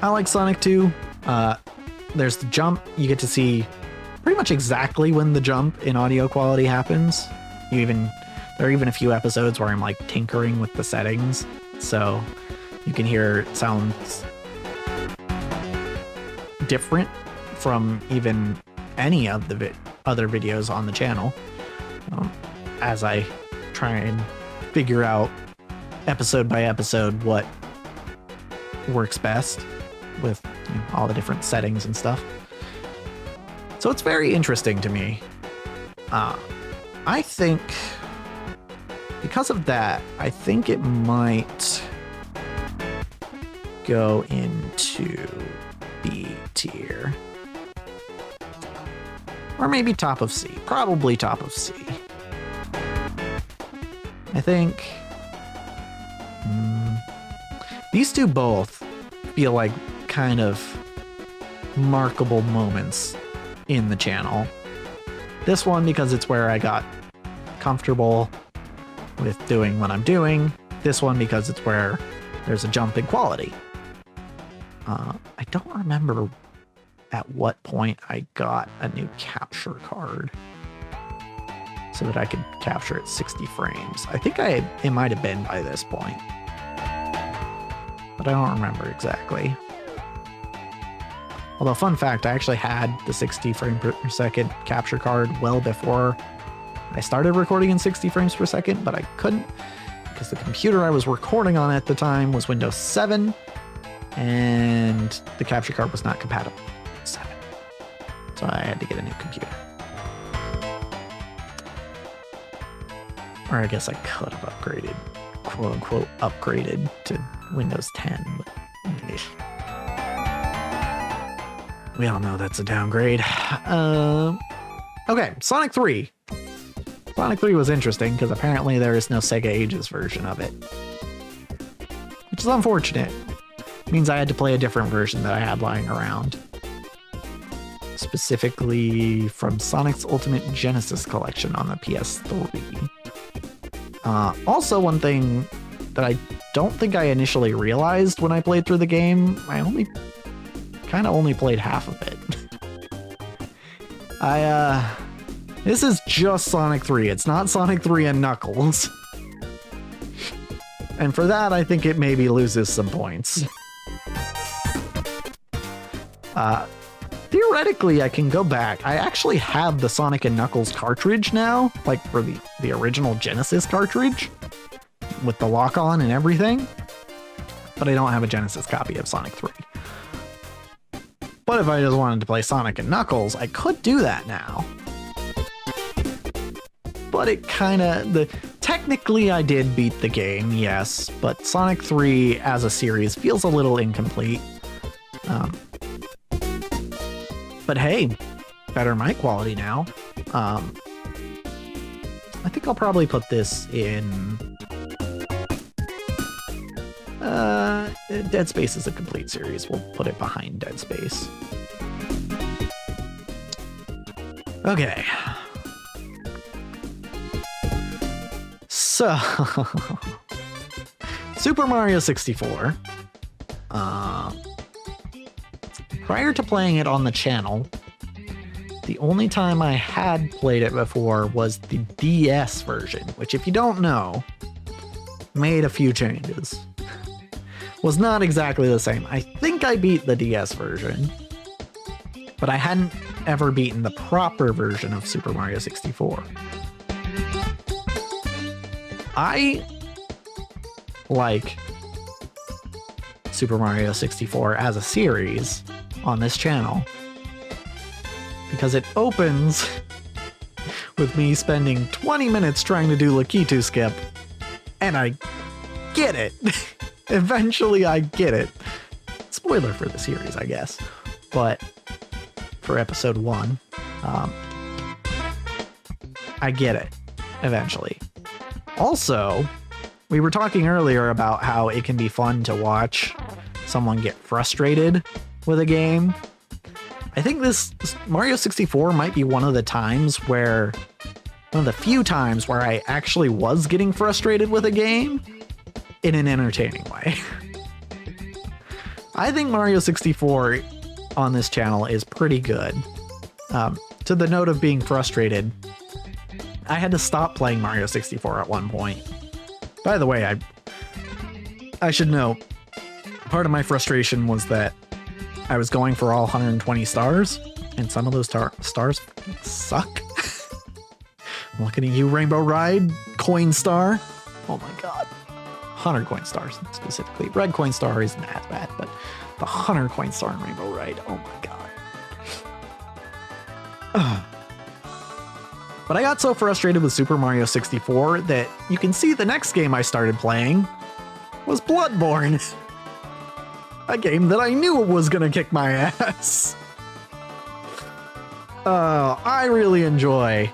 I like Sonic 2. There's the jump. You get to see pretty much exactly when the jump in audio quality happens. There are even a few episodes where I'm like tinkering with the settings, so you can hear it sounds different from even any of the other videos on the channel, as I try and figure out episode by episode what works best with all the different settings and stuff. So it's very interesting to me. I think because of that, I think it might go into B tier. Or maybe top of C. Probably top of C. I think these two both feel like kind of markable moments in the channel. This one because it's where I got comfortable with doing what I'm doing. This one because it's where there's a jump in quality. I don't remember at what point I got a new capture card so that I could capture at 60 frames. I think it might have been by this point, but I don't remember exactly. Although, fun fact, I actually had the 60 frame per second capture card well before I started recording in 60 frames per second, but I couldn't because the computer I was recording on at the time was Windows 7 and the capture card was not compatible with 7. So I had to get a new computer. Or I guess I could have upgraded, quote unquote, upgraded to Windows 10. But we all know that's a downgrade. Okay, Sonic 3. Sonic 3 was interesting because apparently there is no Sega Ages version of it, which is unfortunate. It means I had to play a different version that I had lying around, specifically from Sonic's Ultimate Genesis Collection on the PS3. Also, one thing that I don't think I initially realized when I played through the game, I kind of only played half of it. This is just Sonic 3. It's not Sonic 3 and Knuckles. And for that, I think it maybe loses some points. Theoretically, I can go back. I actually have the Sonic and Knuckles cartridge now, like for the original Genesis cartridge, with the lock-on and everything. But I don't have a Genesis copy of Sonic 3. But if I just wanted to play Sonic and Knuckles, I could do that now. But it technically I did beat the game, yes, but Sonic 3 as a series feels a little incomplete. But hey, better mic quality now. I think I'll probably put this in... Dead Space is a complete series. We'll put it behind Dead Space. Okay. So, Super Mario 64. Prior to playing it on the channel, the only time I had played it before was the DS version, which, if you don't know, made a few changes. Was not exactly the same. I think I beat the DS version, but I hadn't ever beaten the proper version of Super Mario 64. I like Super Mario 64 as a series on this channel because it opens with me spending 20 minutes trying to do Lakitu skip, and I get it. Eventually I get it. Spoiler for the series, I guess, but for episode 1, I get it eventually. Also, we were talking earlier about how it can be fun to watch someone get frustrated with a game. I think this Mario 64 might be one of the few times where I actually was getting frustrated with a game in an entertaining way. I think Mario 64 on this channel is pretty good. To the note of being frustrated, I had to stop playing Mario 64 at one point. By the way, I should note, part of my frustration was that I was going for all 120 stars, And some of those stars suck. I'm looking at you, Rainbow Ride, Coin Star. Oh my god. 100 Coin Stars specifically. Red Coin Star isn't that bad, but the 100 Coin Star in Rainbow Ride, oh my god. But I got so frustrated with Super Mario 64 that you can see the next game I started playing was Bloodborne. A game that I knew was gonna kick my ass. I really enjoy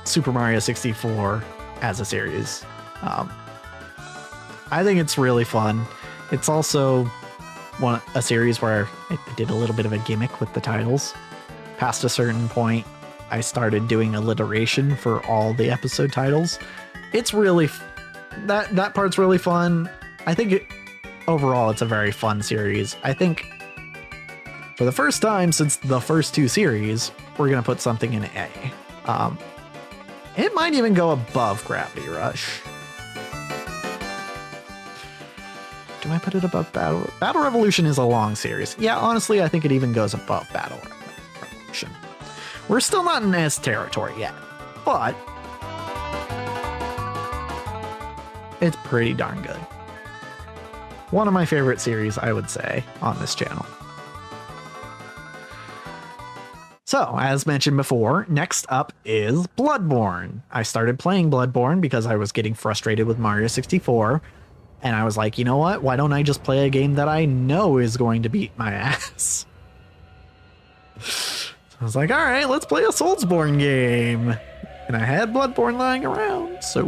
Super Mario 64 as a series. I think it's really fun. It's also a series where I did a little bit of a gimmick with the titles. Past a certain point, I started doing alliteration for all the episode titles. It's really that part's really fun. I think overall it's a very fun series. I think for the first time since the first two series, we're gonna put something in A. It might even go above Gravity Rush. Do I put it above Battle? Battle Revolution is a long series. Yeah, honestly, I think it even goes above Battle Revolution. We're still not in S territory yet, but it's pretty darn good. One of my favorite series, I would say, on this channel. So, as mentioned before, next up is Bloodborne. I started playing Bloodborne because I was getting frustrated with Mario 64, and I was like, you know what? Why don't I just play a game that I know is going to beat my ass? So I was like, all right, let's play a Soulsborne game. And I had Bloodborne lying around, so...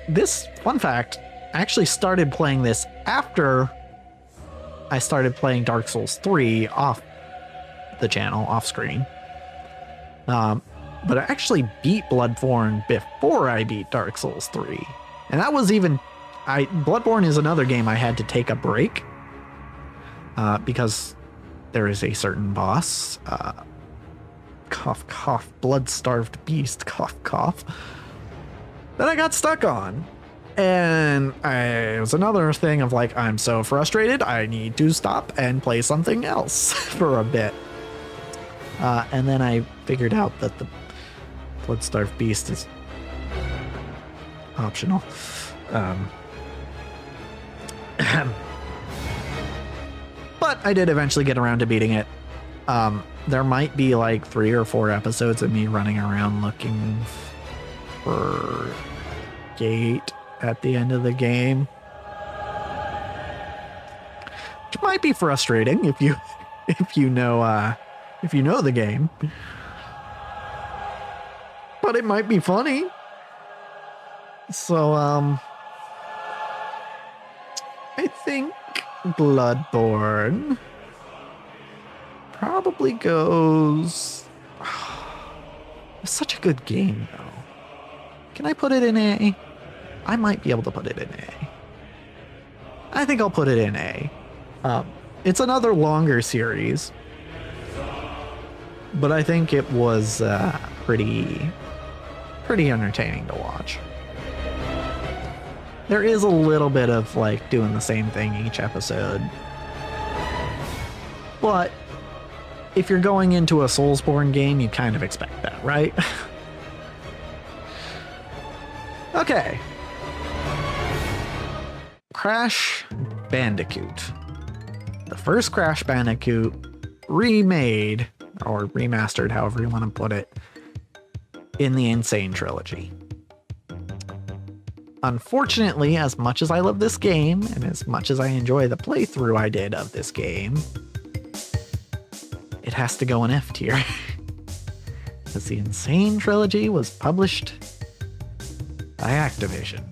this, fun fact, I actually started playing this after I started playing Dark Souls 3 off the channel, off screen. But I actually beat Bloodborne before I beat Dark Souls 3. And that was even... Bloodborne is another game I had to take a break. Because there is a certain boss. Cough, cough, blood-starved beast, cough, cough. That I got stuck on. And it was another thing of like, I'm so frustrated, I need to stop and play something else for a bit. And then I figured out that the Blood-Starved Beast is optional. But I did eventually get around to beating it. There might be like 3 or 4 episodes of me running around looking for gate at the end of the game, which might be frustrating if you know the game, but it might be funny. So I think Bloodborne probably goes... It's such a good game though. Can I put it in A? I might be able to put it in A. I think I'll put it in A. It's another longer series, but I think it was pretty entertaining to watch. There is a little bit of like doing the same thing each episode, but if you're going into a Soulsborne game, you kind of expect that, right? Okay. Crash Bandicoot. The first Crash Bandicoot remade, or remastered, however you want to put it, in the Insane Trilogy. Unfortunately, as much as I love this game, and as much as I enjoy the playthrough I did of this game, it has to go in F tier. Because the Insane Trilogy was published by Activision,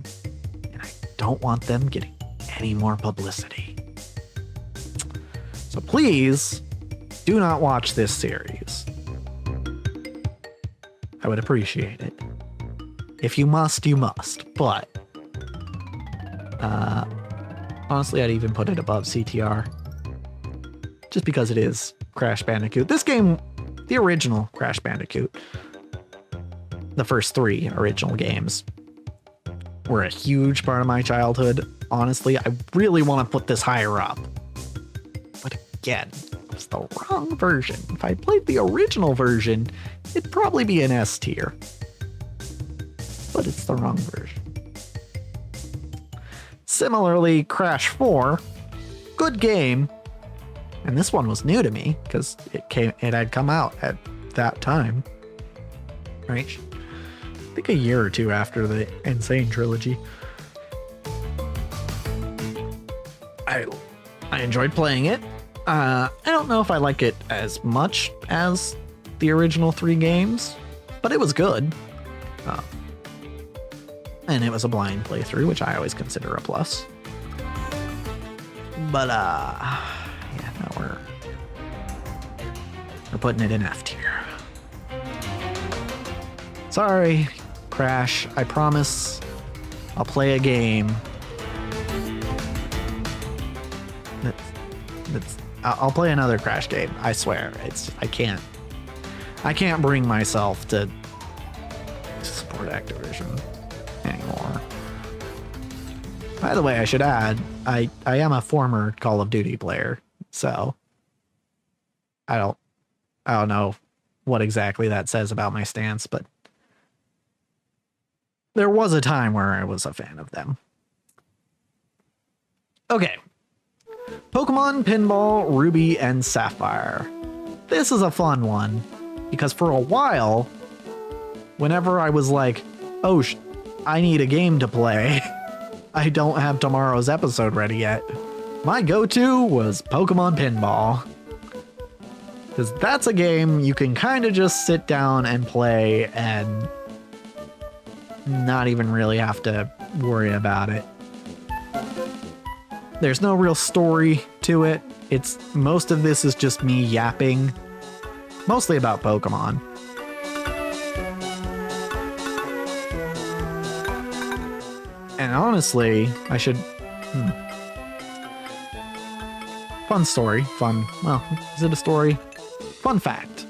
and I don't want them getting any more publicity. So please do not watch this series. I would appreciate it. If you must, you must, but honestly, I'd even put it above CTR, just because it is Crash Bandicoot. This game, the original Crash Bandicoot, the first 3 original games, were a huge part of my childhood. Honestly, I really want to put this higher up. again, it's the wrong version. If I played the original version, it'd probably be an S tier. But it's the wrong version. Similarly, Crash 4, good game. And this one was new to me because it had come out at that time. Right? I think a year or two after the Insane trilogy. I enjoyed playing it. I don't know if I like it as much as the original 3 games, but it was good. And it was a blind playthrough, which I always consider a plus. But yeah, no, we're putting it in F tier. Sorry, Crash. I promise I'll play a game. I'll play another Crash game. I swear. I can't bring myself to support Activision anymore. By the way, I should add, I am a former Call of Duty player, so I don't know what exactly that says about my stance, but there was a time where I was a fan of them. Okay. Pokemon Pinball, Ruby, and Sapphire. This is a fun one, because for a while, whenever I was like, oh, I need a game to play, I don't have tomorrow's episode ready yet, my go-to was Pokemon Pinball. Because that's a game you can kind of just sit down and play and not even really have to worry about it. There's no real story to it. Most of this is just me yapping, mostly about Pokemon. And honestly, I should... Fun story. Well, is it a story? Fun fact.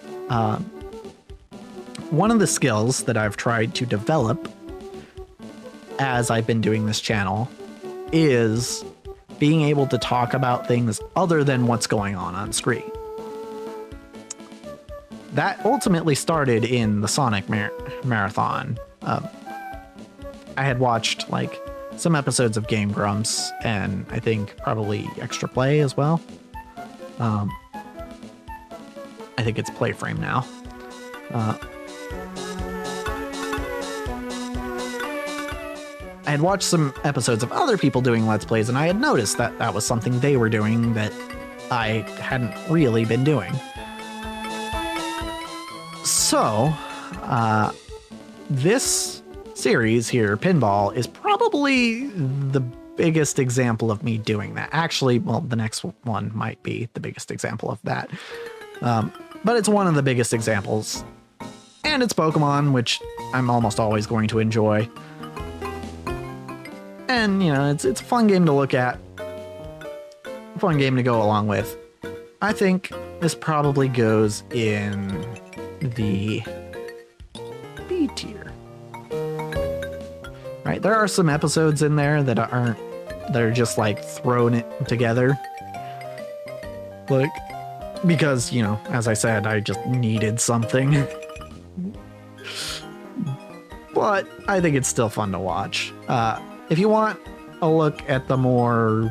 One of the skills that I've tried to develop as I've been doing this channel is being able to talk about things other than what's going on screen. That ultimately started in the Sonic Marathon. I had watched like some episodes of Game Grumps and I think probably Extra Play as well. I think it's Playframe now. I had watched some episodes of other people doing Let's Plays, and I had noticed that that was something they were doing that I hadn't really been doing. So, this series here, Pinball, is probably the biggest example of me doing that. Actually, well, the next one might be the biggest example of that. But it's one of the biggest examples. And it's Pokemon, which I'm almost always going to enjoy. And, you know, it's a fun game to look at. A fun game to go along with. I think this probably goes in the B tier. Right, there are some episodes in there that are just like thrown it together. Like, because, you know, as I said, I just needed something. But I think it's still fun to watch. If you want a look at the more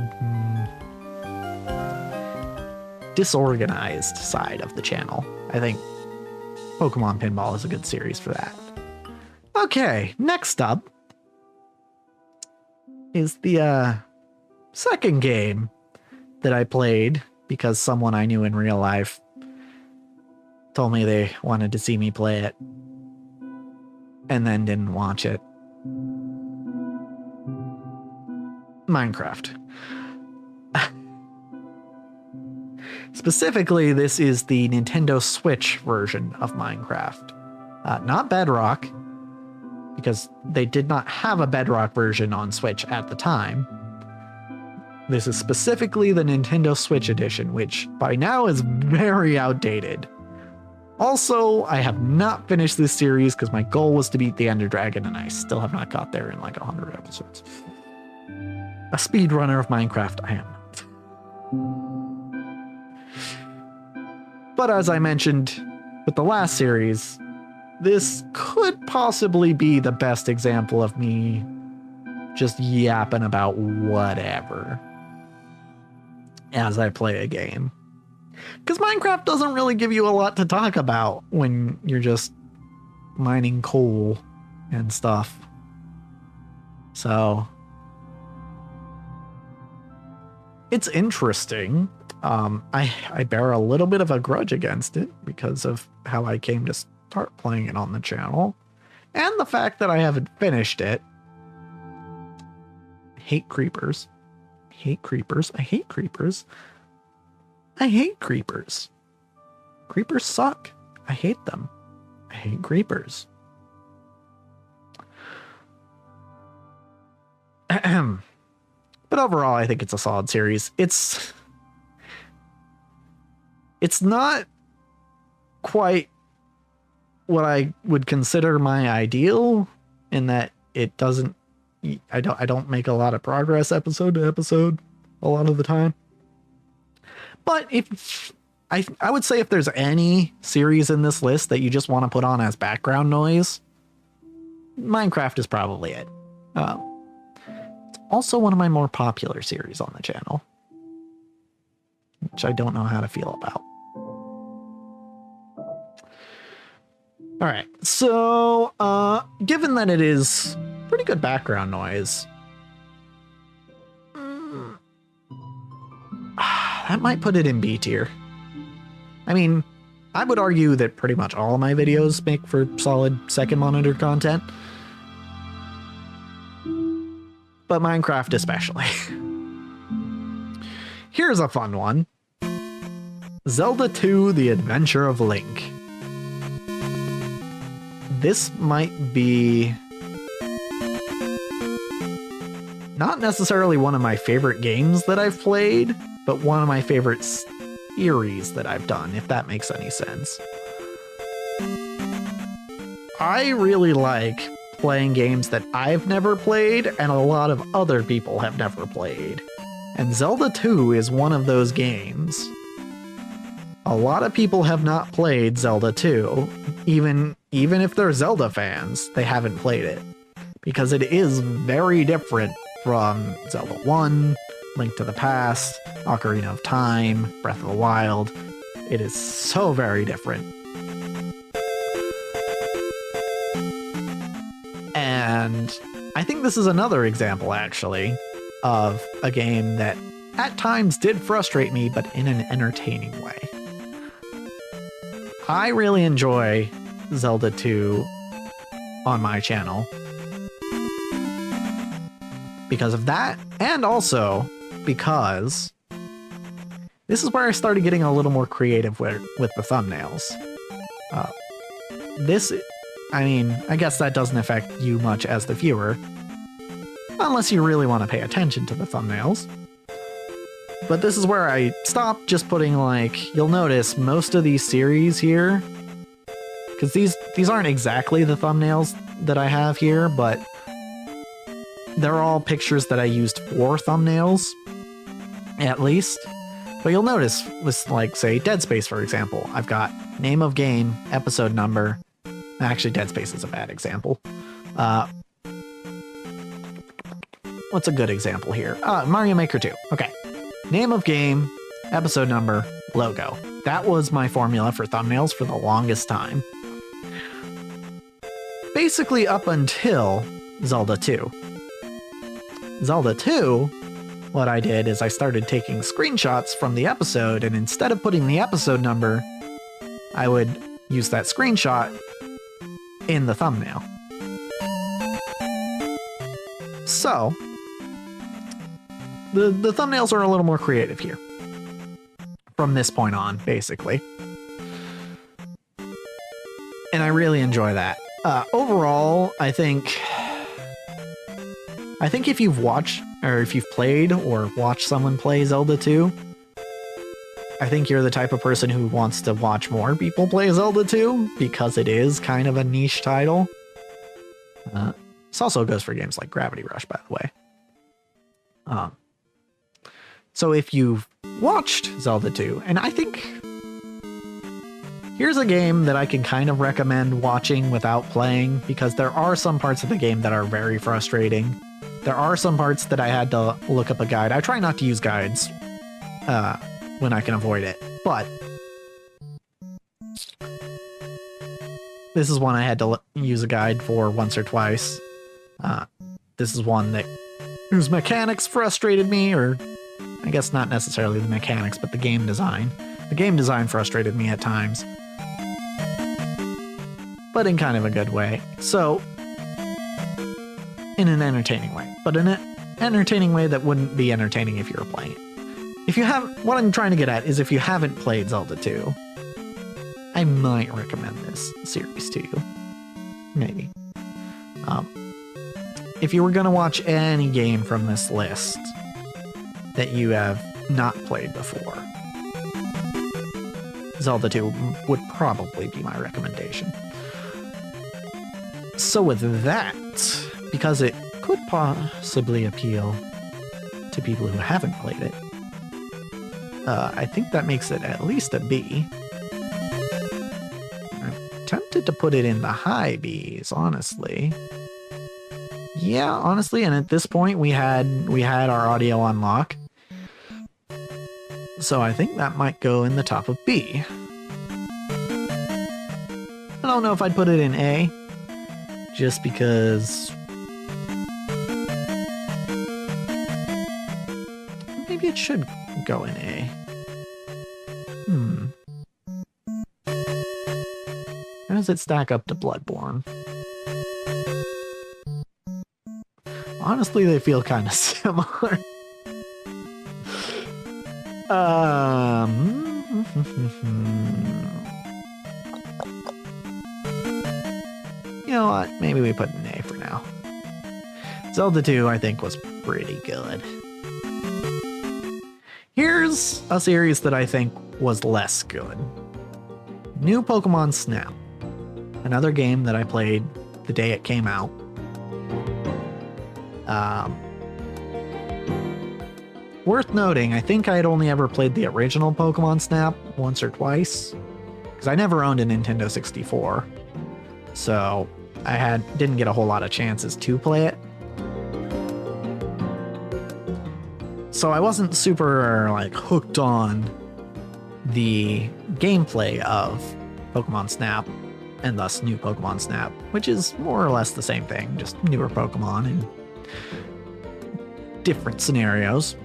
disorganized side of the channel, I think Pokemon Pinball is a good series for that. Okay, next up is the second game that I played because someone I knew in real life told me they wanted to see me play it and then didn't watch it. Minecraft. Specifically, this is the Nintendo Switch version of Minecraft. Not Bedrock, because they did not have a Bedrock version on Switch at the time. This is specifically the Nintendo Switch edition, which by now is very outdated. Also, I have not finished this series because my goal was to beat the Ender Dragon, and I still have not got there in like 100 episodes. A speedrunner of Minecraft, I am But as I mentioned with the last series, this could possibly be the best example of me just yapping about whatever as I play a game. Because Minecraft doesn't really give you a lot to talk about when you're just mining coal and stuff. So it's interesting. I bear a little bit of a grudge against it because of how I came to start playing it on the channel and the fact that I haven't finished it. I hate creepers. I hate creepers. I hate creepers. I hate creepers. Creepers suck. I hate them. I hate creepers. But overall, I think it's a solid series. It's not quite what I would consider my ideal in that it doesn't, I don't make a lot of progress episode to episode a lot of the time. But if I would say if there's any series in this list that you just want to put on as background noise, Minecraft is probably it. It's also one of my more popular series on the channel, which I don't know how to feel about. All right, so given that it is pretty good background noise, that might put it in B tier. I mean, I would argue that pretty much all of my videos make for solid second monitor content, but Minecraft especially. Here's a fun one. Zelda 2: The Adventure of Link. This might be not necessarily one of my favorite games that I've played, but one of my favorite series that I've done, if that makes any sense. I really like playing games that I've never played and a lot of other people have never played. And Zelda 2 is one of those games. A lot of people have not played Zelda 2. Even if they're Zelda fans, they haven't played it. Because it is very different from Zelda 1, Link to the Past, Ocarina of Time, Breath of the Wild. It is so very different. And I think this is another example, actually, of a game that at times did frustrate me, but in an entertaining way. I really enjoy Zelda 2 on my channel because of that, and also because this is where I started getting a little more creative with the thumbnails. I mean, I guess that doesn't affect you much as the viewer, unless you really want to pay attention to the thumbnails. But this is where I stopped just putting, like, you'll notice most of these series here, because these aren't exactly the thumbnails that I have here, but they're all pictures that I used for thumbnails, at least. But you'll notice with, like, say, Dead Space, for example, I've got name of game, episode number. Actually, Dead Space is a bad example. What's a good example here? Mario Maker 2. Okay. Name of game, episode number, logo. That was my formula for thumbnails for the longest time. Basically up until Zelda 2. Zelda 2, what I did is I started taking screenshots from the episode, and instead of putting the episode number, I would use that screenshot in the thumbnail. So, the thumbnails are a little more creative here. From this point on, basically. And I really enjoy that. Overall, I think if you've watched, or if you've played or watched someone play Zelda 2, I think you're the type of person who wants to watch more people play Zelda 2, because it is kind of a niche title. This also goes for games like Gravity Rush, by the way. So if you've watched Zelda 2, and I think Here's a game that I can kind of recommend watching without playing, because there are some parts of the game that are very frustrating. There are some parts that I had to look up a guide. I try not to use guides when I can avoid it, but this is one I had to use a guide for once or twice. This is one that whose mechanics frustrated me, or I guess not necessarily the mechanics, but the game design. The game design frustrated me at times, but in kind of a good way. So, in an entertaining way, but in an entertaining way that wouldn't be entertaining if you were playing it. If you have, what I'm trying to get at is if you haven't played Zelda 2, I might recommend this series to you. Maybe. If you were going to watch any game from this list that you have not played before, Zelda 2 would probably be my recommendation. So with that, because it could possibly appeal to people who haven't played it, I think that makes it at least a B. I'm tempted to put it in the high Bs, honestly. Yeah, honestly, and at this point we had our audio on lock. So I think that might go in the top of B. I don't know if I'd put it in A, just because maybe it should go in A. How does it stack up to Bloodborne? Honestly, they feel kind of similar. You know what? Maybe we put an A for now. Zelda 2, I think, was pretty good. Here's a series that I think was less good. New Pokemon Snap. Another game that I played the day it came out. Worth noting, I think I had only ever played the original Pokemon Snap once or twice, because I never owned a Nintendo 64, so I didn't get a whole lot of chances to play it. So I wasn't super hooked on the gameplay of Pokemon Snap, and thus New Pokemon Snap, which is more or less the same thing, just newer Pokemon in different scenarios.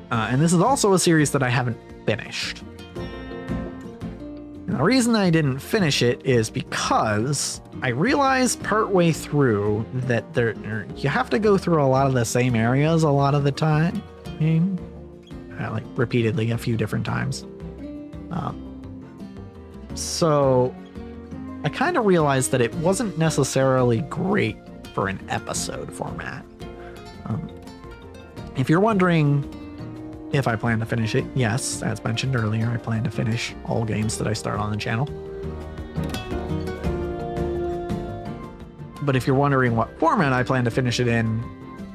And this is also a series that I haven't finished. And the reason I didn't finish it is because I realized partway through that you have to go through a lot of the same areas a lot of the time. Repeatedly a few different times. So I kind of realized that it wasn't necessarily great for an episode format. If you're wondering if I plan to finish it, yes, as mentioned earlier, I plan to finish all games that I start on the channel. But if you're wondering what format I plan to finish it in,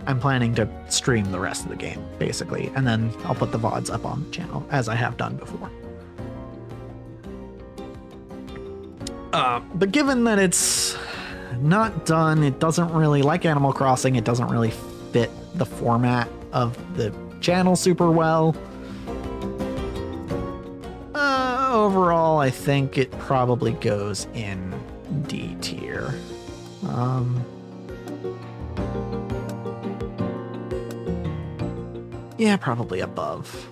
I'm planning to stream the rest of the game, basically, and then I'll put the VODs up on the channel, as I have done before. But given that it's not done, it doesn't really, like Animal Crossing, it doesn't really fit the format of the channel super well. Overall, I think it probably goes in D tier. Yeah, probably above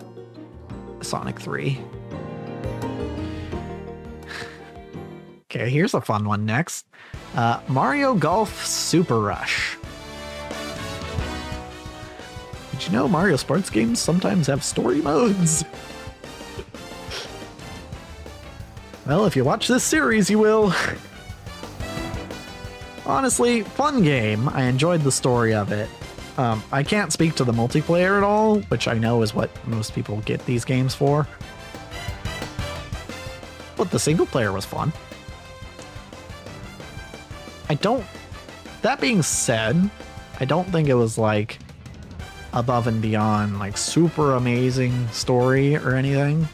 Sonic 3. Okay, here's a fun one next. Mario Golf Super Rush. Did you know Mario sports games sometimes have story modes? Well, if you watch this series, you will. Honestly, fun game. I enjoyed the story of it. I can't speak to the multiplayer at all, which I know is what most people get these games for. But the single player was fun. That being said, I don't think it was above and beyond super amazing story or anything.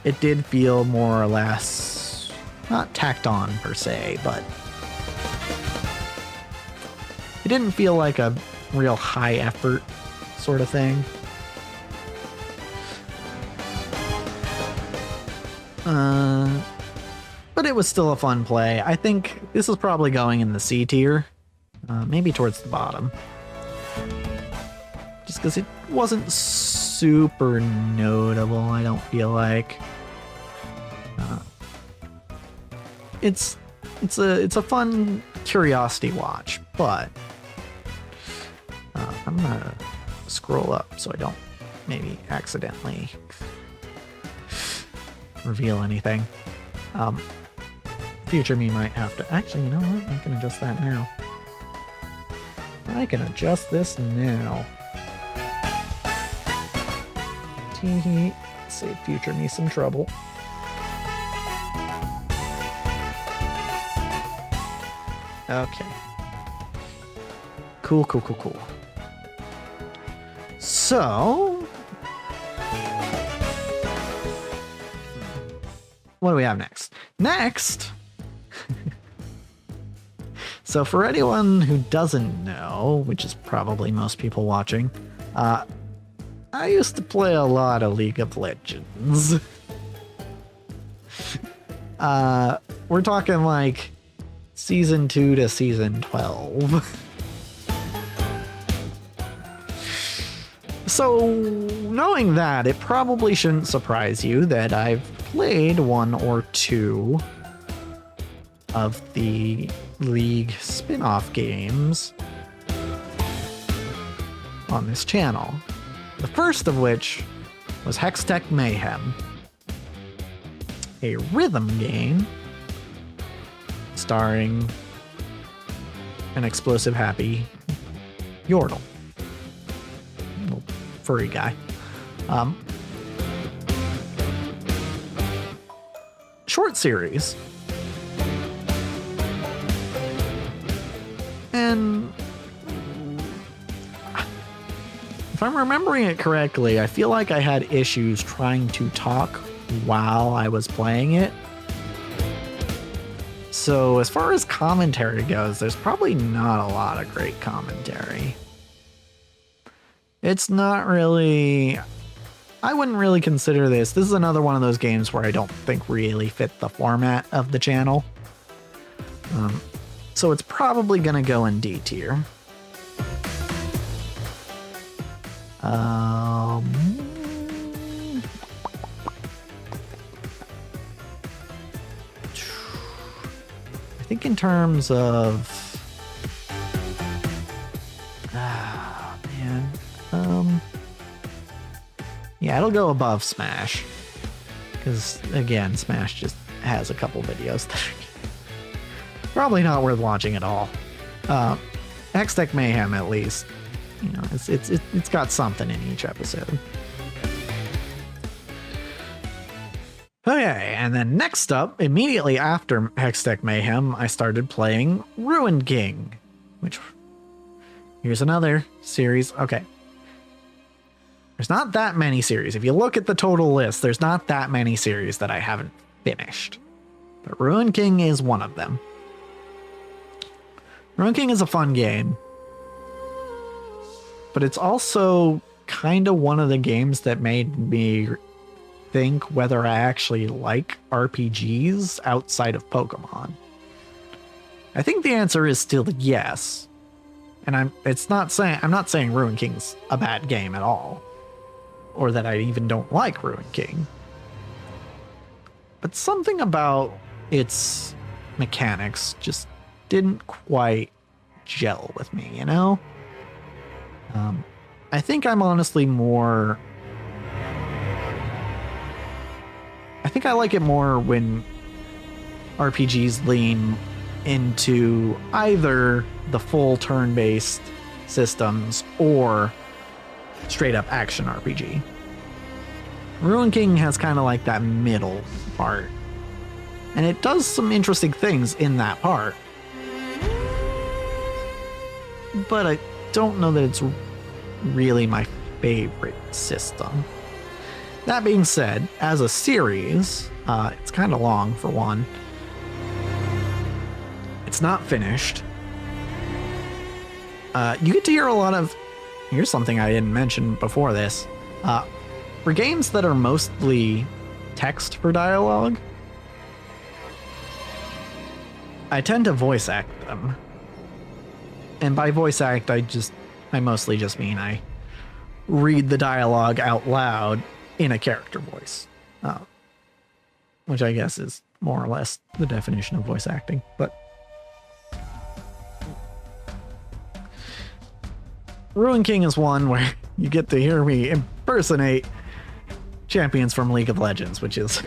it did feel more or less not tacked on per se, but it didn't feel like a real high effort sort of thing. But it was still a fun play. I think this is probably going in the C tier, maybe towards the bottom. Just because it wasn't super notable, I don't feel like. It's a fun curiosity watch, but I'm gonna scroll up so I don't maybe accidentally reveal anything. Future me might have to... Actually, you know what? I can adjust that now. I can adjust this now. Tee-hee. Save future me some trouble. Okay. Cool. So... what do we have next? Next... So for anyone who doesn't know, which is probably most people watching, I used to play a lot of League of Legends. We're talking like season 2 to season 12. So knowing that, it probably shouldn't surprise you that I've played 1 or 2 of the League spin-off games on this channel. The first of which was Hextech Mayhem, a rhythm game starring an explosive happy Yordle, little furry guy. Short series. And if I'm remembering it correctly, I feel like I had issues trying to talk while I was playing it. So as far as commentary goes, there's probably not a lot of great commentary. It's not really... I wouldn't really consider this. This is another one of those games where I don't think really fit the format of the channel. So it's probably going to go in D tier. I think in terms of... yeah, it'll go above Smash. Because, again, Smash just has a couple videos that are probably not worth watching at all. Hextech Mayhem, at least, you know, it's got something in each episode. Okay, and then next up, immediately after Hextech Mayhem, I started playing Ruined King, which here's another series. Okay, there's not that many series. If you look at the total list, there's not that many series that I haven't finished, but Ruined King is one of them. Ruined King is a fun game, but it's also kind of one of the games that made me think whether I actually like RPGs outside of Pokemon. I think the answer is still yes. And I'm not saying Ruined King's a bad game at all, or that I even don't like Ruined King. But something about its mechanics just didn't quite gel with me, you know? I think I'm honestly more... I think I like it more when RPGs lean into either the full turn-based systems or straight up action RPG. Ruined King has kind of like that middle part, and it does some interesting things in that part, but I don't know that it's really my favorite system. That being said, as a series, it's kind of long for one. It's not finished. You get to hear a lot of... Here's something I didn't mention before this. For games that are mostly text for dialogue, I tend to voice act them. And by voice act, I mostly just mean I read the dialogue out loud in a character voice. Which I guess is more or less the definition of voice acting, but... Ruin King is one where you get to hear me impersonate champions from League of Legends, which is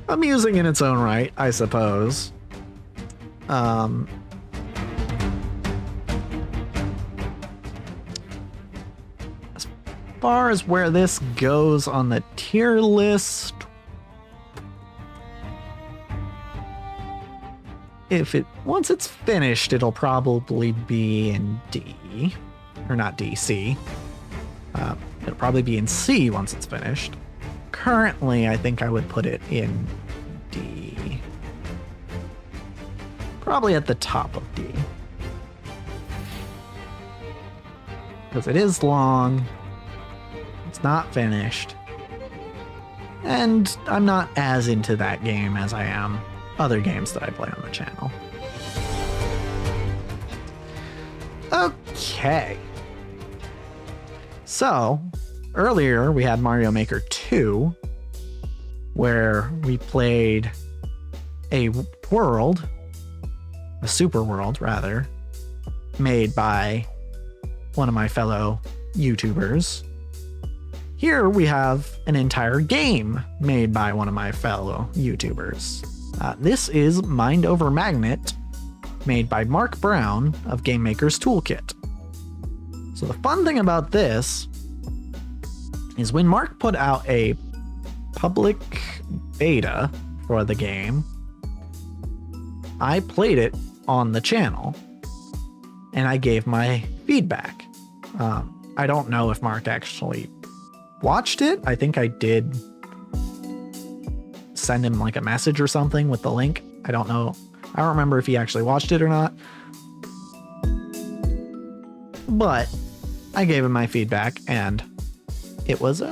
amusing in its own right, I suppose. As far as where this goes on the tier list, once it's finished, it'll probably be in D, or not D, C. It'll probably be in C once it's finished. Currently, I think I would put it in D. Probably at the top of D. Because it is long, it's not finished, and I'm not as into that game as I am other games that I play on the channel. Okay. So, earlier we had Mario Maker 2, where we played a super world rather, made by one of my fellow YouTubers. Here we have an entire game made by one of my fellow YouTubers. This is Mind Over Magnet, made by Mark Brown of Game Maker's Toolkit. So the fun thing about this is when Mark put out a public beta for the game, I played it on the channel and I gave my feedback. I don't know if Mark actually watched it. I think I did send him like a message or something with the link. I don't know. I don't remember if he actually watched it or not. But I gave him my feedback and it was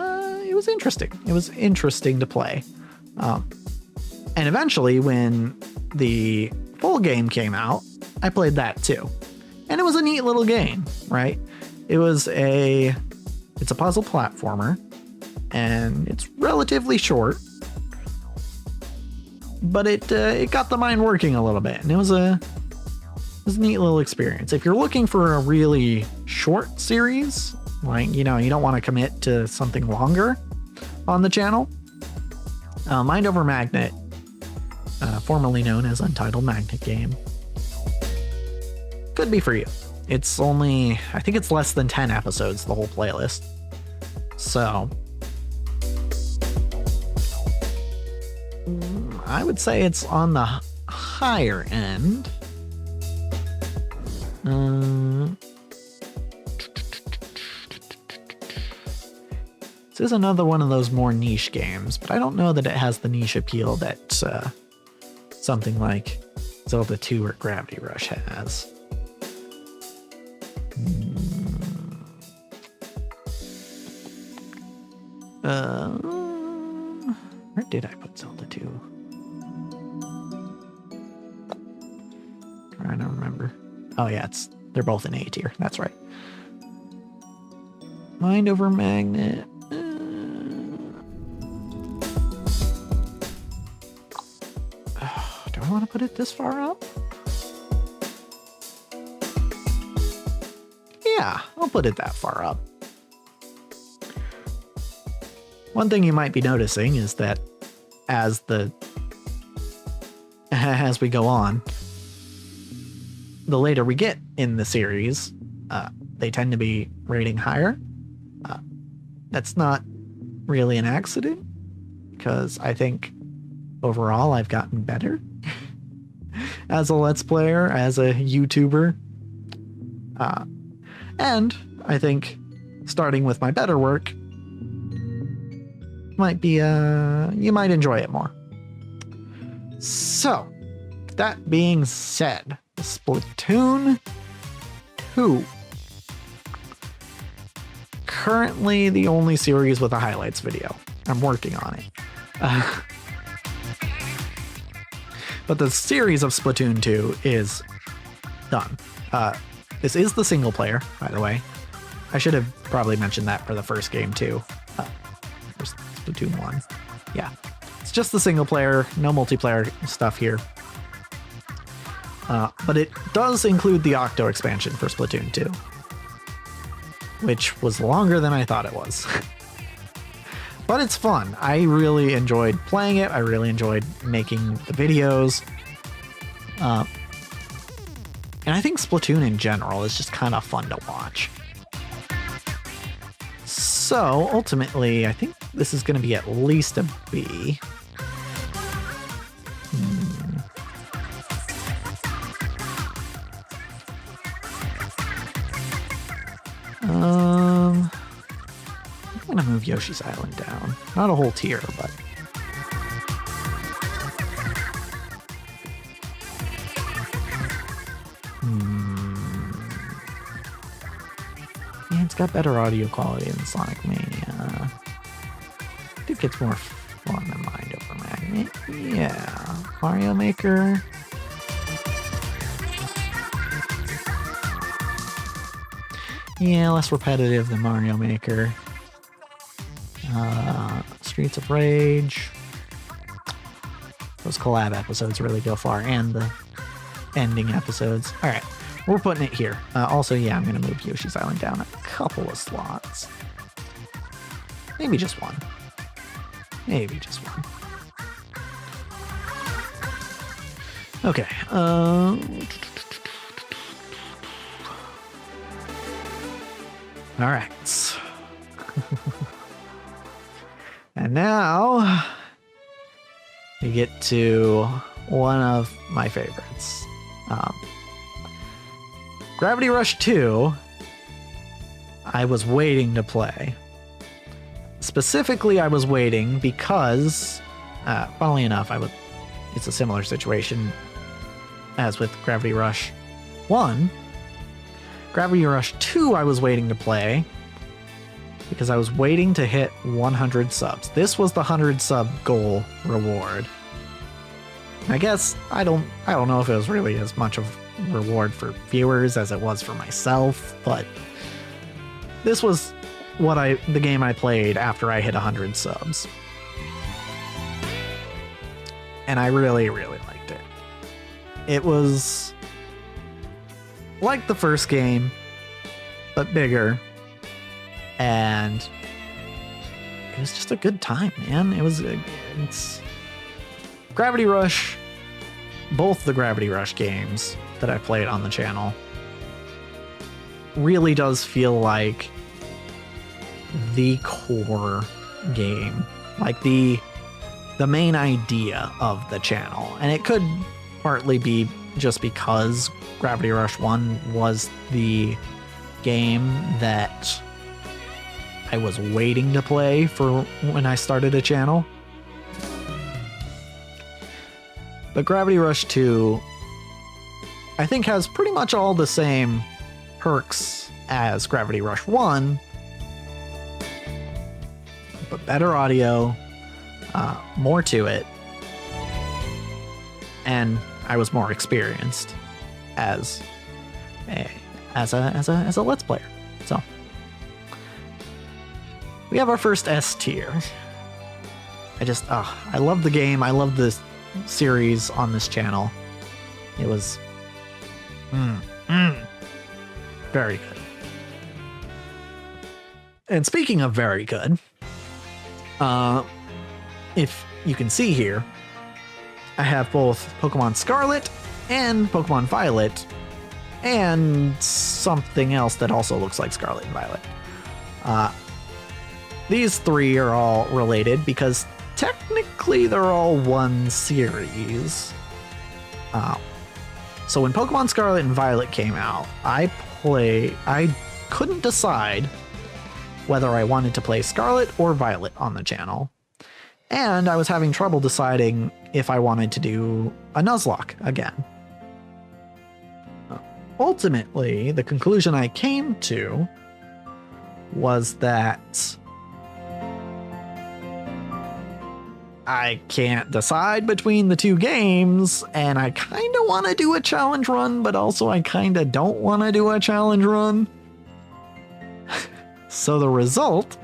interesting. It was interesting to play. And eventually when the full game came out, I played that too. And it was a neat little game, right? It's a puzzle platformer and it's relatively short. But it got the mind working a little bit, and it was a neat little experience. If you're looking for a really short series, like, you don't want to commit to something longer on the channel, Mind Over Magnet, formerly known as Untitled Magnet Game, could be for you. It's only, I think it's less than 10 episodes, the whole playlist. So I would say it's on the higher end. This is another one of those more niche games, but I don't know that it has the niche appeal that something like Zelda 2 or Gravity Rush has. Where did I put Zelda 2? Trying to remember. Oh yeah, they're both in A tier. That's right. Mind Over Magnet. Do I want to put it this far up? Yeah, I'll put it that far up. One thing you might be noticing is that as we go on, the later we get in the series, they tend to be rating higher. That's not really an accident, because I think overall I've gotten better as a Let's Player, as a YouTuber. And I think starting with my better work, might be you might enjoy it more. So, that being said, Splatoon 2. Currently the only series with a highlights video. I'm working on it. But the series of Splatoon 2 is done. This is the single player, by the way. I should have probably mentioned that for the first game too. For Splatoon 1. Yeah. It's just the single player, no multiplayer stuff here. But it does include the Octo expansion for Splatoon 2. Which was longer than I thought it was. But it's fun. I really enjoyed playing it. I really enjoyed making the videos. And I think Splatoon in general is just kind of fun to watch. So ultimately, I think this is going to be at least a B. I'm gonna move Yoshi's Island down. Not a whole tier, but yeah, it's got better audio quality than Sonic Mania. I think it's more fun than Mind Over Magnet. Yeah, Mario Maker. Yeah, less repetitive than Mario Maker. Streets of Rage. Those collab episodes really go far, and the ending episodes. All right, we're putting it here. Also, yeah, I'm going to move Yoshi's Island down a couple of slots. Maybe just one. Maybe just one. Okay. All right. And now we get to one of my favorites. Gravity Rush 2, I was waiting to play. Specifically, I was waiting because, funnily enough, it's a similar situation as with Gravity Rush 1. Gravity Rush 2, I was waiting to play because I was waiting to hit 100 subs. This was the 100 sub goal reward. I guess I don't know if it was really as much of a reward for viewers as it was for myself, but this was the game I played after I hit 100 subs. And I really, really liked it. It was like the first game, but bigger. And it was just a good time, man. It's Gravity Rush, both the Gravity Rush games that I played on the channel really does feel like the core game, like the main idea of the channel. And it could partly be just because Gravity Rush 1 was the game that I was waiting to play for when I started a channel. But Gravity Rush 2, I think, has pretty much all the same perks as Gravity Rush 1, but better audio, more to it, and I was more experienced as a Let's Player. So we have our first S tier. I love the game. I love this series on this channel. It was very good. And speaking of very good, if you can see here, I have both Pokemon Scarlet and Pokemon Violet and something else that also looks like Scarlet and Violet. These three are all related because technically they're all one series. So when Pokemon Scarlet and Violet came out, I couldn't decide whether I wanted to play Scarlet or Violet on the channel. And I was having trouble deciding if I wanted to do a Nuzlocke again. Ultimately, the conclusion I came to was that I can't decide between the two games, and I kind of want to do a challenge run, but also I kind of don't want to do a challenge run. So the result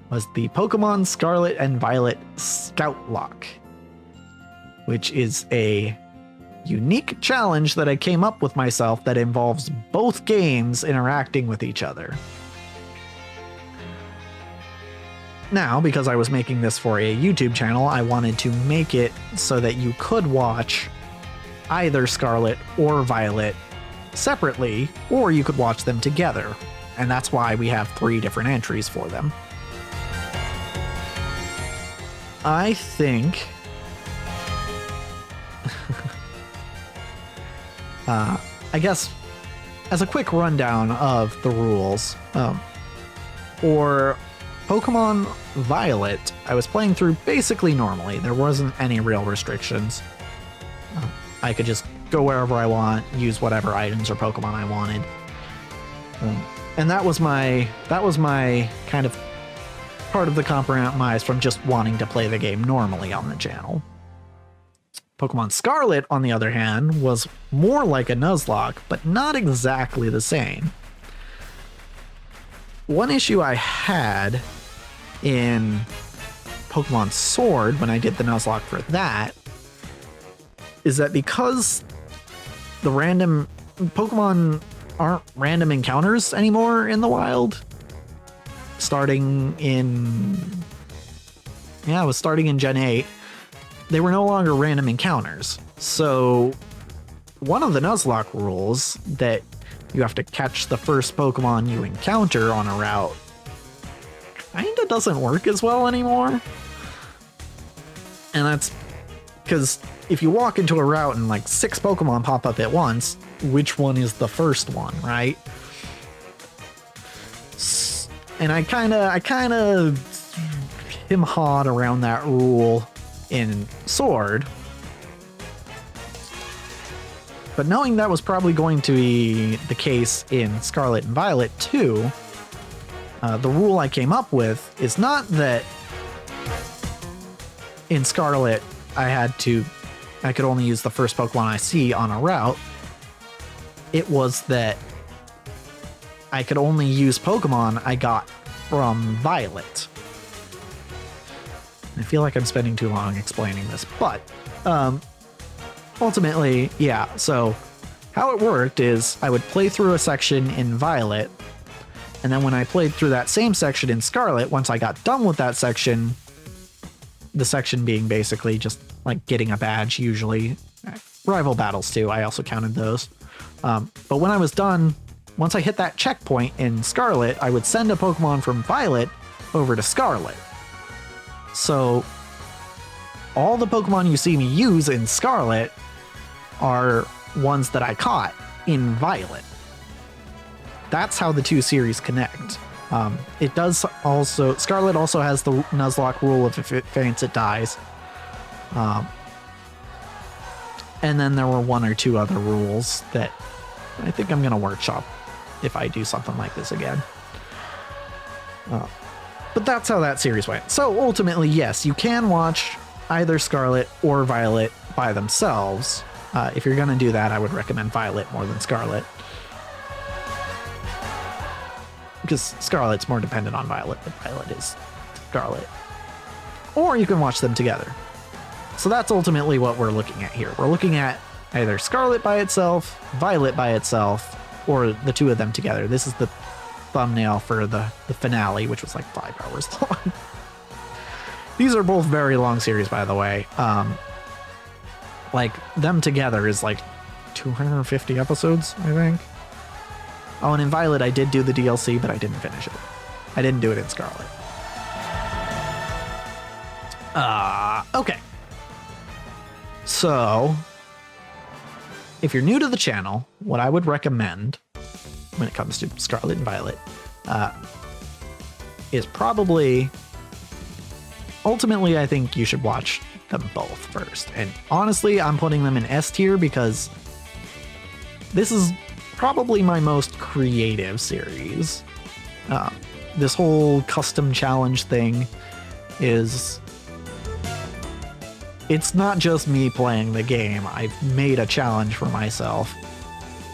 was the Pokemon Scarlet and Violet Scoutlocke, which is a unique challenge that I came up with myself that involves both games interacting with each other. Now, because I was making this for a YouTube channel, I wanted to make it so that you could watch either Scarlet or Violet separately, or you could watch them together. And that's why we have 3 different entries for them. I think I guess as a quick rundown of the rules, for Pokemon Violet, I was playing through basically normally. There wasn't any real restrictions. I could just go wherever I want, use whatever items or Pokemon I wanted. And that was my kind of part of the compromise from just wanting to play the game normally on the channel. Pokemon Scarlet, on the other hand, was more like a Nuzlocke, but not exactly the same. One issue I had in Pokemon Sword, when I did the Nuzlocke for that, is that because the random Pokemon aren't random encounters anymore in the wild, starting in Gen 8, they were no longer random encounters. So one of the Nuzlocke rules that you have to catch the first Pokemon you encounter on a route kinda doesn't work as well anymore. And that's because if you walk into a route and like 6 Pokemon pop up at once, which one is the first one, right? And I kind of him-hawed around that rule in Sword. But knowing that was probably going to be the case in Scarlet and Violet too, the rule I came up with is not that in Scarlet I could only use the first Pokemon I see on a route. It was that I could only use Pokemon I got from Violet. I feel like I'm spending too long explaining this, but ultimately, yeah, so how it worked is I would play through a section in Violet, and then when I played through that same section in Scarlet, once I got done with that section, the section being basically just like getting a badge, usually. Rival battles too, I also counted those. But when I was done, once I hit that checkpoint in Scarlet, I would send a Pokemon from Violet over to Scarlet. So all the Pokemon you see me use in Scarlet are ones that I caught in Violet. That's how the two series connect. It does also, Scarlet also has the Nuzlocke rule of if it faints, it dies. And then there were 1 or 2 other rules that I think I'm going to workshop if I do something like this again. But that's how that series went. So ultimately, yes, you can watch either Scarlet or Violet by themselves. If you're going to do that, I would recommend Violet more than Scarlet, because Scarlet's more dependent on Violet than Violet is Scarlet. Or you can watch them together. So that's ultimately what we're looking at here. We're looking at either Scarlet by itself, Violet by itself, or the two of them together. This is the thumbnail for the finale, which was like 5 hours long. These are both very long series, by the way. Like, them together is like 250 episodes, I think. Oh, and in Violet, I did do the DLC, but I didn't finish it. I didn't do it in Scarlet. Okay. So, if you're new to the channel, what I would recommend when it comes to Scarlet and Violet, is probably... Ultimately, I think you should watch them both first. And honestly, I'm putting them in S tier because this is probably my most creative series. This whole custom challenge thing is... It's not just me playing the game. I've made a challenge for myself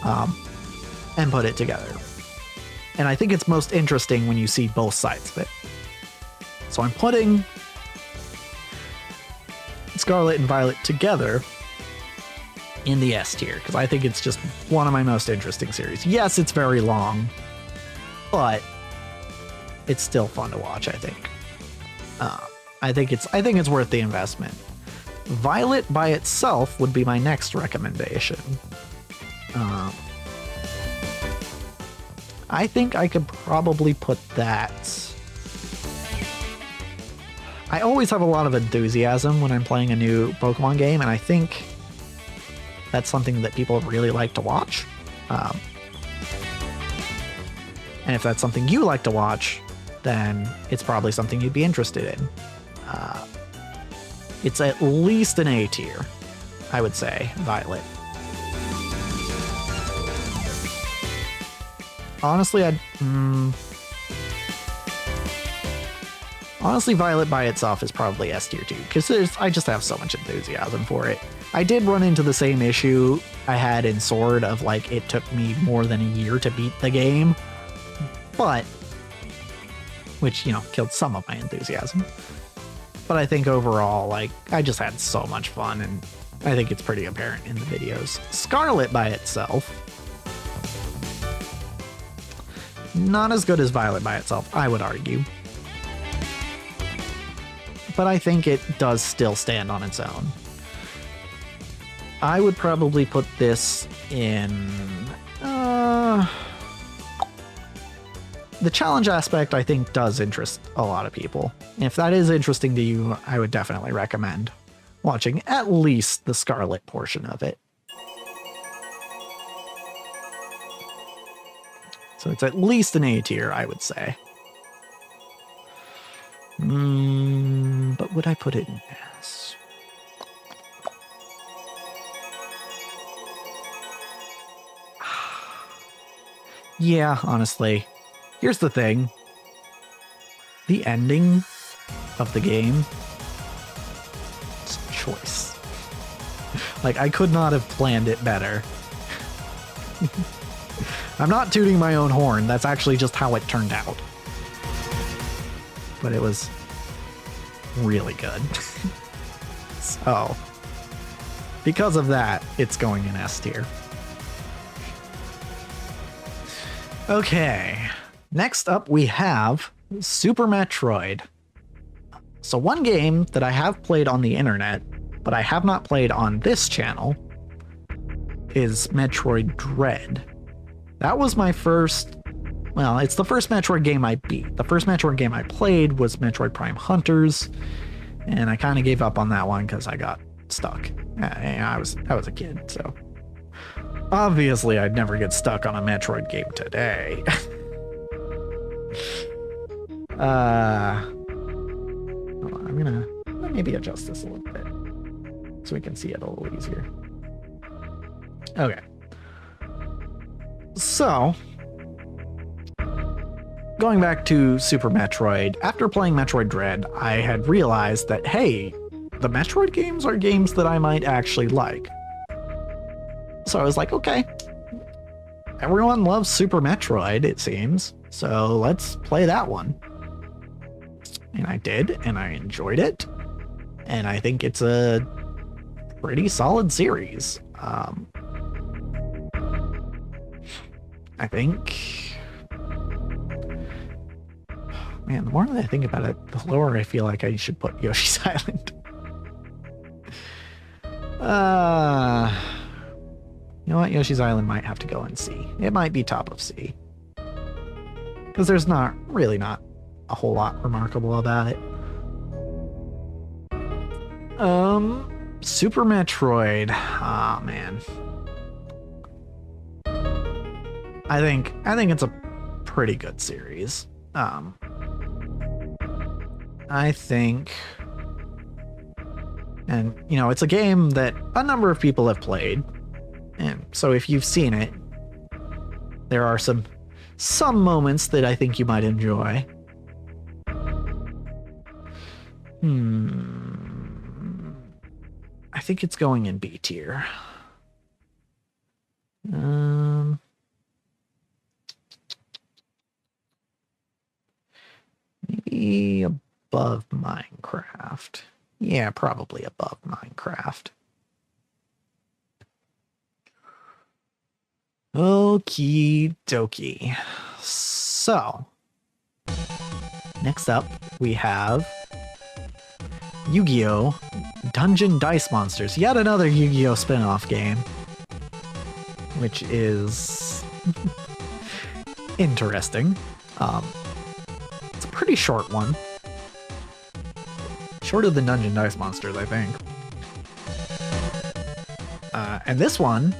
and put it together. And I think it's most interesting when you see both sides of it. So I'm putting Scarlet and Violet together in the S tier because I think it's just one of my most interesting series. Yes, it's very long, but it's still fun to watch, I think. I think it's worth the investment. Violet by itself would be my next recommendation. I think I could probably put that... I always have a lot of enthusiasm when I'm playing a new Pokemon game, and I think that's something that people really like to watch. And if that's something you like to watch, then it's probably something you'd be interested in. It's at least an A tier, I would say, Violet. Honestly, Honestly, Violet by itself is probably S tier too, because I just have so much enthusiasm for it. I did run into the same issue I had in Sword of, like, it took me more than a year to beat the game, but... which, you know, killed some of my enthusiasm. But I think overall, like, I just had so much fun, and I think it's pretty apparent in the videos. Scarlet by itself, not as good as Violet by itself, I would argue. But I think it does still stand on its own. I would probably put this in... the challenge aspect, I think, does interest a lot of people. If that is interesting to you, I would definitely recommend watching at least the Scarlet portion of it. So it's at least an A tier, I would say. But would I put it in S? Yeah, honestly. Here's the thing. The ending of the game, it's a choice. Like, I could not have planned it better. I'm not tooting my own horn. That's actually just how it turned out. But it was really good. So, because of that, it's going in S tier. Okay. Next up, we have Super Metroid. So one game that I have played on the internet, but I have not played on this channel, is Metroid Dread. That was my first... Well, it's the first Metroid game I beat. The first Metroid game I played was Metroid Prime Hunters, and I kind of gave up on that one because I got stuck. I was a kid, so... Obviously, I'd never get stuck on a Metroid game today. I'm gonna maybe adjust this a little bit so we can see it a little easier. Okay. So, going back to Super Metroid, after playing Metroid Dread, I had realized that, hey, the Metroid games are games that I might actually like. So I was like, okay, everyone loves Super Metroid, it seems, so let's play that one. And I did, and I enjoyed it, and I think it's a pretty solid series. I think... Man, the more that I think about it, the lower I feel like I should put Yoshi's Island. You know what? Yoshi's Island might have to go in C. It might be top of C. Because there's really not a whole lot remarkable about it. Super Metroid. Ah, man. I think it's a pretty good series. I think, and you know, it's a game that a number of people have played, and so if you've seen it, there are some moments that I think you might enjoy. I think it's going in B tier. Maybe above Minecraft. Yeah, probably above Minecraft. Okie dokie. So, next up we have Yu-Gi-Oh! Dungeon Dice Monsters. Yet another Yu-Gi-Oh! Spin-off game. Which is interesting. It's a pretty short one. Shorter than Dungeon Dice Monsters, I think. And this one,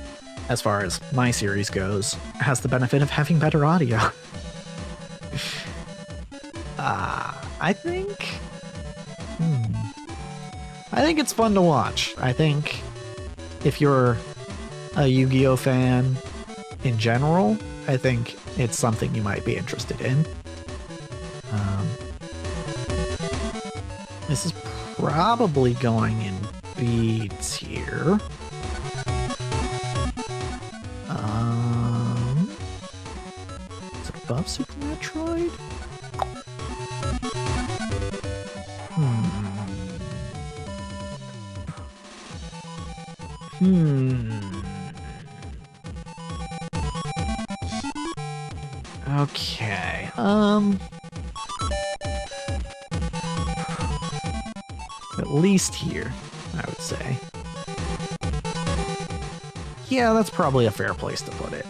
as far as my series goes, has the benefit of having better audio. I think it's fun to watch. I think if you're a Yu-Gi-Oh fan in general, I think it's something you might be interested in. This is probably going in B tier. Is it above Super Metroid? Okay. At least here, I would say. Yeah, that's probably a fair place to put it.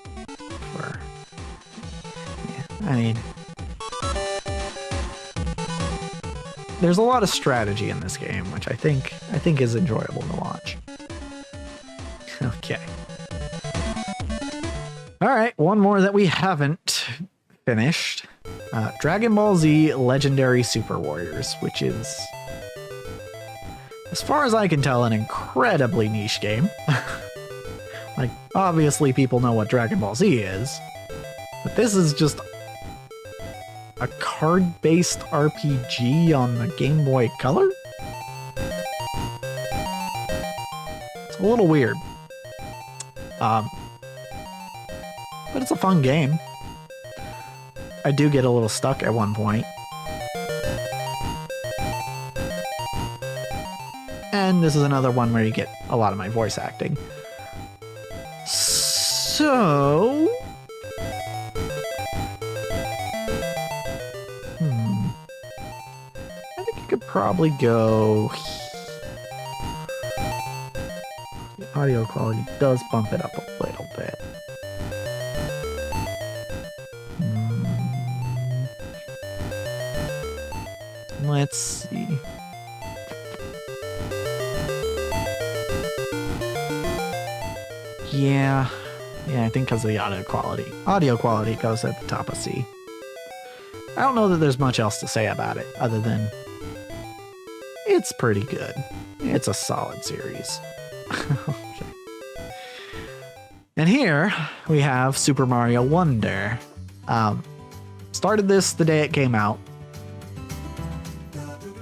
Yeah, I mean, there's a lot of strategy in this game, which I think is enjoyable to watch. Okay. All right, one more that we haven't finished. Dragon Ball Z Legendary Super Warriors, which is, as far as I can tell, an incredibly niche game. Like, obviously people know what Dragon Ball Z is, but this is just a card-based RPG on the Game Boy Color? It's a little weird. But it's a fun game. I do get a little stuck at one point. And this is another one where you get a lot of my voice acting. So... I think you could probably go... The audio quality does bump it up a little bit. Let's see. Yeah, I think because of the audio quality. Audio quality goes at the top of C. I don't know that there's much else to say about it, other than it's pretty good. It's a solid series. Okay. And here we have Super Mario Wonder. Started this the day it came out.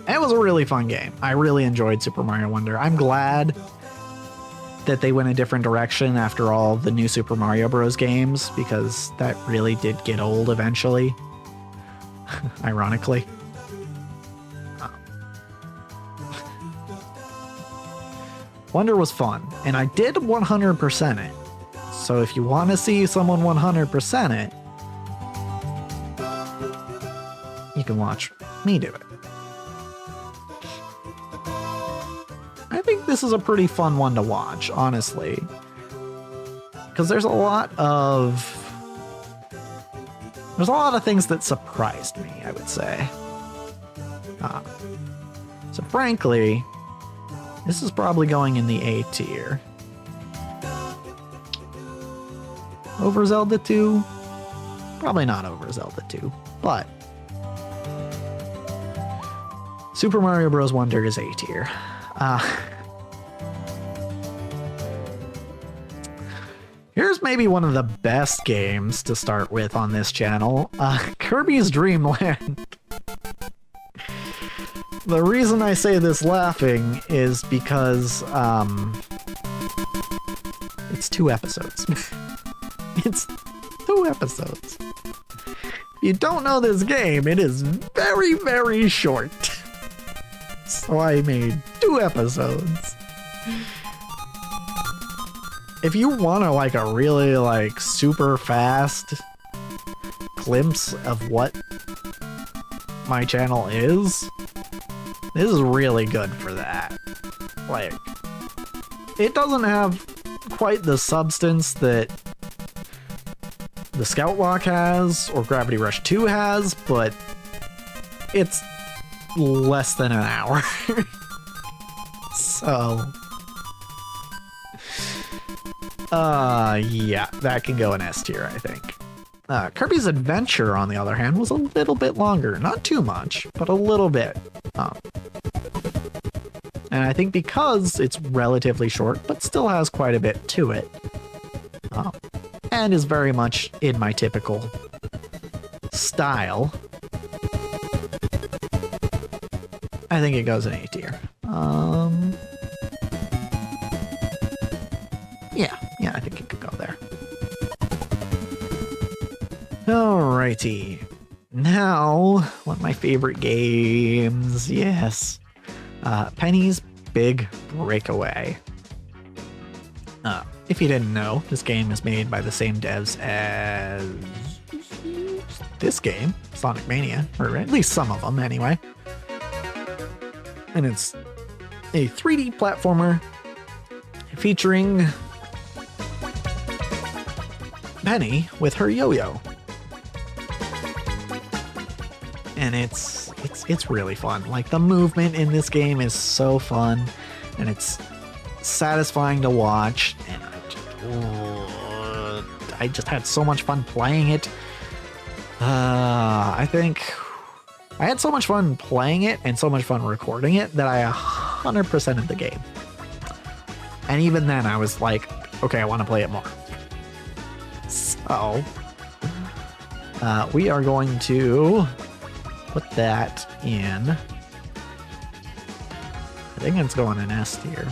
It was a really fun game. I really enjoyed Super Mario Wonder. I'm glad that they went a different direction after all the new Super Mario Bros. Games, because that really did get old eventually. Ironically. Wonder was fun, and I did 100% it. So if you want to see someone 100% it, you can watch me do it. I think this is a pretty fun one to watch, honestly. Because there's a lot of things that surprised me, I would say. So frankly, this is probably going in the A tier. Over Zelda 2? Probably not over Zelda 2, but Super Mario Bros. Wonder is A tier. Here's maybe one of the best games to start with on this channel, Kirby's Dream Land. The reason I say this laughing is because it's 2 episodes. It's 2 episodes. If you don't know this game, it is very, very short. So I made 2 episodes. If you want to like a really like super fast glimpse of what my channel is, this is really good for that. Like, it doesn't have quite the substance that the Scoutlocke has or Gravity Rush 2 has, but it's less than an hour. So yeah, that can go in S tier, I think. Kirby's Adventure, on the other hand, was a little bit longer. Not too much, but a little bit. And I think because it's relatively short, but still has quite a bit to it, and is very much in my typical style, I think it goes in A tier. Yeah, I think it could go there. Alrighty. Now, one of my favorite games, yes. Penny's Big Breakaway. If you didn't know, this game is made by the same devs as this game, Sonic Mania, or at least some of them anyway. And it's a 3D platformer featuring Penny with her yo-yo. And it's really fun. Like, the movement in this game is so fun, and it's satisfying to watch, and I just had so much fun playing it. I think I had so much fun playing it and so much fun recording it that I 100%ed the game. And even then I was like, okay, I want to play it more. So we are going to put that in. I think it's going in S tier.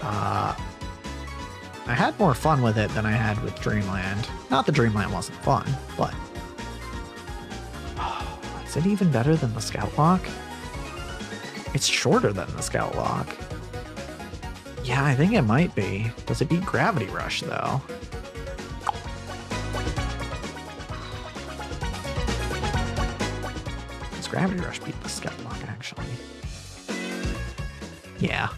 I had more fun with it than I had with Dreamland. Not that Dreamland wasn't fun, but is it even better than the Scoutlocke? It's shorter than the Scoutlocke. Yeah, I think it might be. Does it beat Gravity Rush though? Does Gravity Rush beat the Scoutlocke actually? Yeah.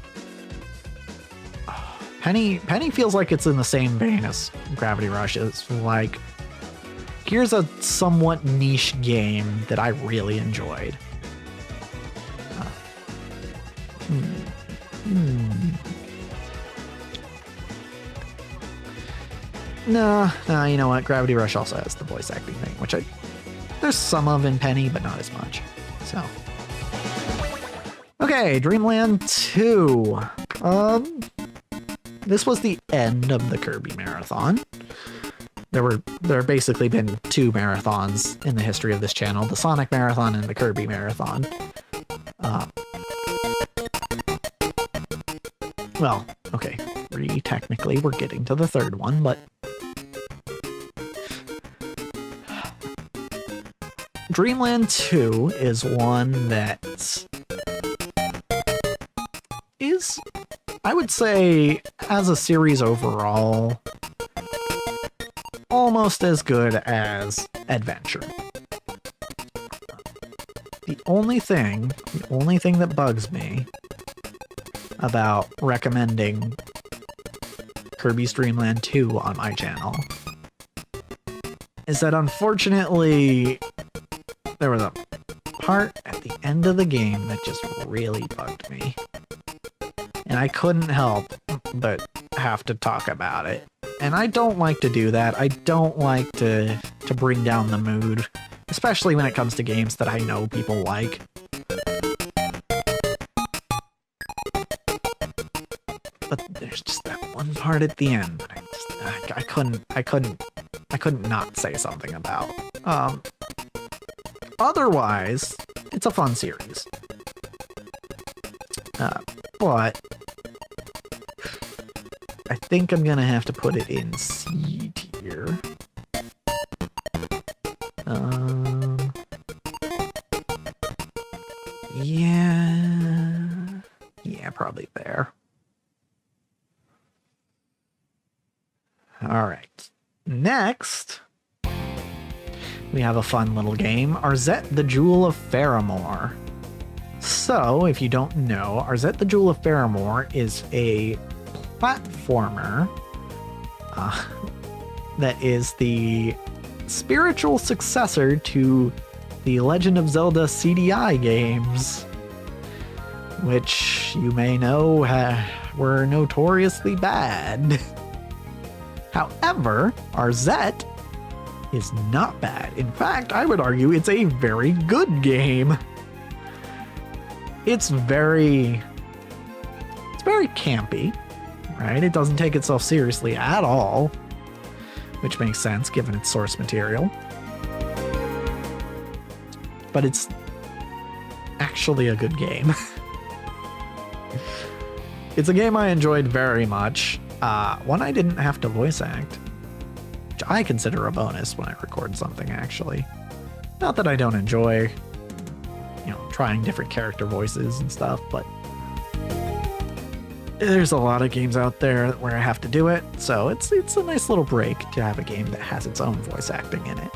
Penny feels like it's in the same vein as Gravity Rush. It's like, here's a somewhat niche game that I really enjoyed. No, you know what? Gravity Rush also has the voice acting thing, which there's some of in Penny, but not as much. So, okay, Dreamland 2. This was the end of the Kirby marathon. There have basically been 2 marathons in the history of this channel, the Sonic Marathon and the Kirby Marathon. Well, okay, technically we're getting to the 3rd one, but Dreamland 2 is one that is, I would say, as a series overall, almost as good as Adventure. The only thing that bugs me about recommending Kirby's Dreamland 2 on my channel is that, unfortunately, there was a part at the end of the game that just really bugged me. And I couldn't help but have to talk about it. And I don't like to do that. I don't like to bring down the mood, especially when it comes to games that I know people like. part at the end that I couldn't not say something about. Otherwise, it's a fun series. But I think I'm gonna have to put it in C tier. Yeah, probably there. All right. Next, we have a fun little game, Arzette the Jewel of Faramore. So, if you don't know, Arzette the Jewel of Faramore is a platformer that is the spiritual successor to the Legend of Zelda CDI games, which you may know were notoriously bad. However, Arzette is not bad. In fact, I would argue it's a very good game. It's very campy, right? It doesn't take itself seriously at all, which makes sense given its source material. But it's actually a good game. It's a game I enjoyed very much. One I didn't have to voice act, which I consider a bonus when I record something, actually. Not that I don't enjoy, trying different character voices and stuff, but there's a lot of games out there where I have to do it, so it's a nice little break to have a game that has its own voice acting in it.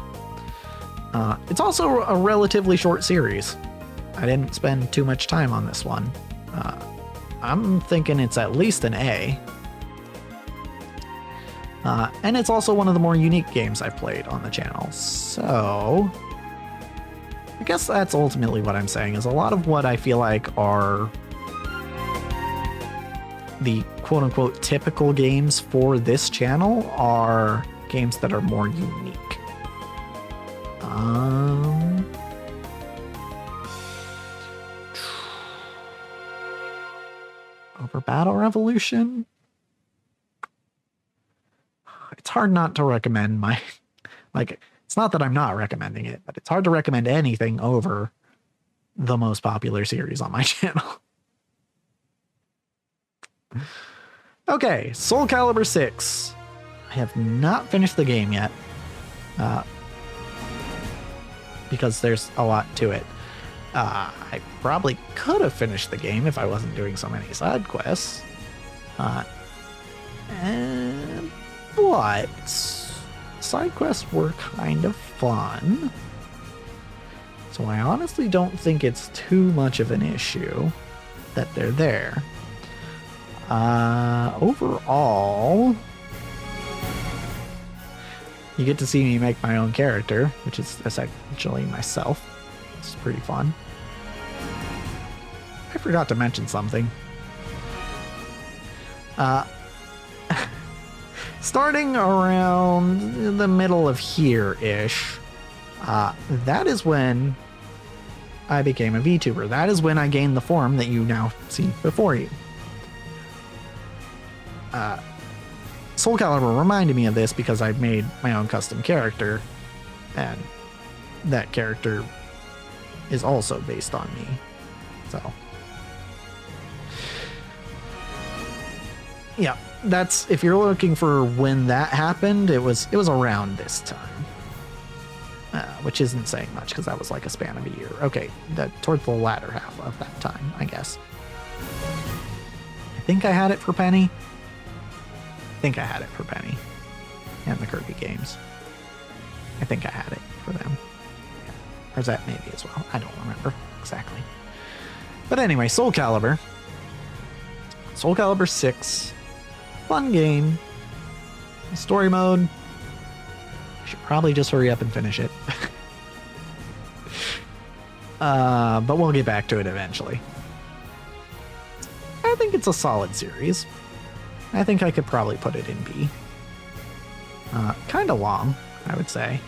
It's also a relatively short series. I didn't spend too much time on this one. I'm thinking it's at least an A. And it's also one of the more unique games I've played on the channel. So I guess that's ultimately what I'm saying, is a lot of what I feel like are the quote-unquote typical games for this channel are games that are more unique. Over Battle Revolution? It's hard not to recommend it's not that I'm not recommending it, but it's hard to recommend anything over the most popular series on my channel. Okay, Soul Calibur 6. I have not finished the game yet, because there's a lot to it. I probably could have finished the game if I wasn't doing so many side quests. But side quests were kind of fun. So I honestly don't think it's too much of an issue that they're there. Overall, you get to see me make my own character, which is essentially myself. It's pretty fun. I forgot to mention something. Starting around the middle of here-ish, that is when I became a VTuber. That is when I gained the form that you now see before you. Soul Calibur reminded me of this because I made my own custom character, and that character is also based on me. So yeah, that's, if you're looking for when that happened, it was around this time, which isn't saying much because that was like a span of a year. Okay, towards the latter half of that time, I guess. I think I had it for Penny. And the Kirby games. I think I had it for them. Or is that maybe as well? I don't remember exactly. But anyway, Soul Calibur 6. Fun game. Story mode. I should probably just hurry up and finish it. But we'll get back to it eventually. I think it's a solid series. I think I could probably put it in B. Kind of long, I would say.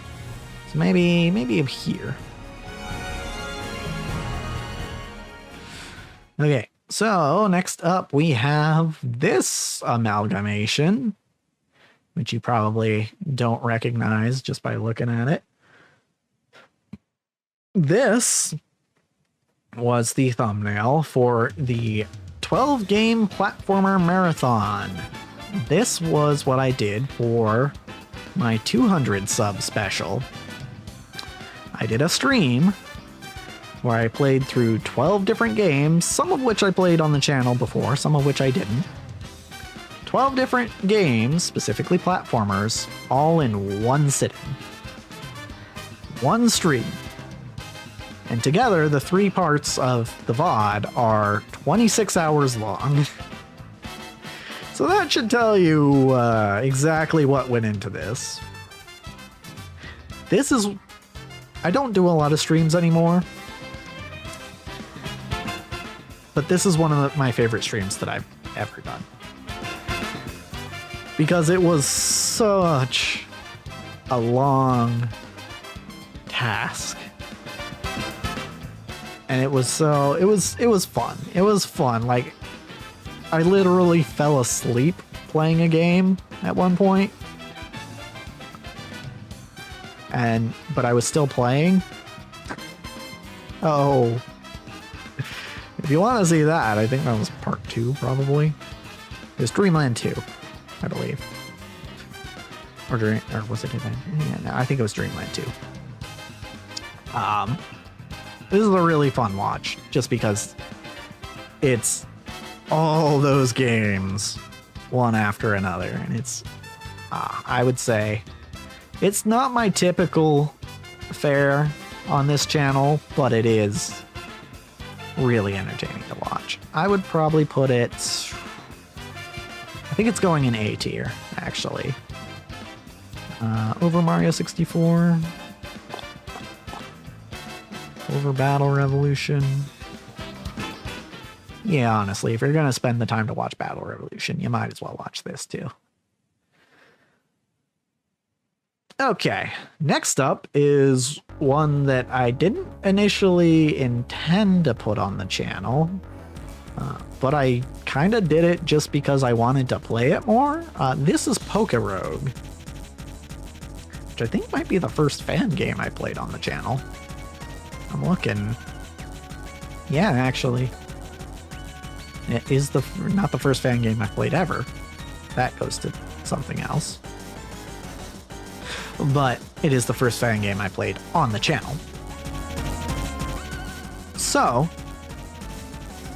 So maybe up here. Okay, So next up we have this amalgamation, which you probably don't recognize just by looking at it. This was the thumbnail for the 12-game platformer marathon. This was what I did for my 200 sub special. I did a stream where I played through 12 different games, some of which I played on the channel before, some of which I didn't. 12 different games, specifically platformers, all in one sitting. One stream. And together, the 3 parts of the VOD are 26 hours long. So that should tell you exactly what went into this. This is... I don't do a lot of streams anymore. But this is one of my favorite streams that I've ever done. Because it was such a long task. And it was fun. It was fun. Like, I literally fell asleep playing a game at one point. But I was still playing. Oh. If you want to see that, I think that was part 2, probably. It was Dreamland 2, I believe. Or was it Dreamland? Yeah, no, I think it was Dreamland 2. This is a really fun watch, just because it's all those games, one after another, and it's, I would say, it's not my typical fare on this channel, but it is really entertaining to watch. I would probably put it, I think it's going in A tier, actually. Over Mario 64. Over Battle Revolution. Yeah, honestly, if you're going to spend the time to watch Battle Revolution, you might as well watch this too. Okay, next up is one that I didn't initially intend to put on the channel, but I kind of did it just because I wanted to play it more. This is PokeRogue, which I think might be the first fan game I played on the channel. I'm looking. Yeah, actually. It is not the first fan game I played ever. That goes to something else. But it is the first fan game I played on the channel. So,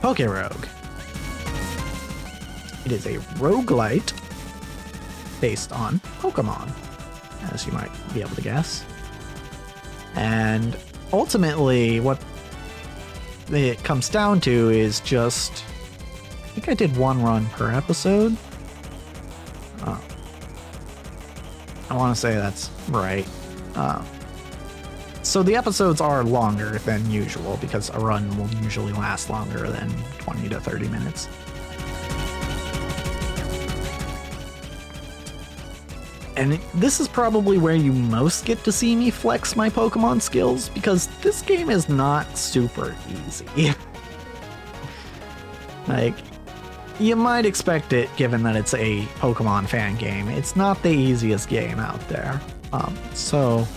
PokeRogue. It is a roguelite based on Pokemon, as you might be able to guess. And ultimately, what it comes down to is just... I think I did 1 run per episode. I want to say that's right. So the episodes are longer than usual because a run will usually last longer than 20 to 30 minutes. And this is probably where you most get to see me flex my Pokemon skills, because this game is not super easy. Like, you might expect it given that it's a Pokemon fan game. It's not the easiest game out there. So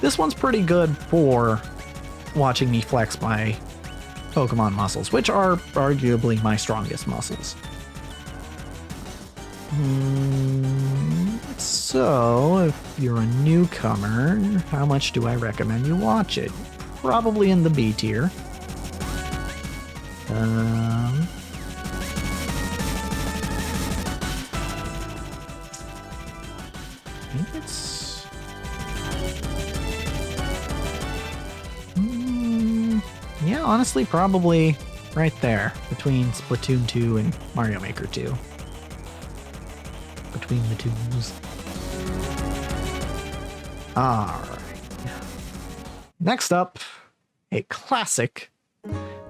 this one's pretty good for watching me flex my Pokemon muscles, which are arguably my strongest muscles. So if you're a newcomer, how much do I recommend you watch it? Probably in the B tier. I think it's... yeah, honestly, probably right there between Splatoon 2 and Mario Maker 2. Between the twos. Alright. Next up, a classic,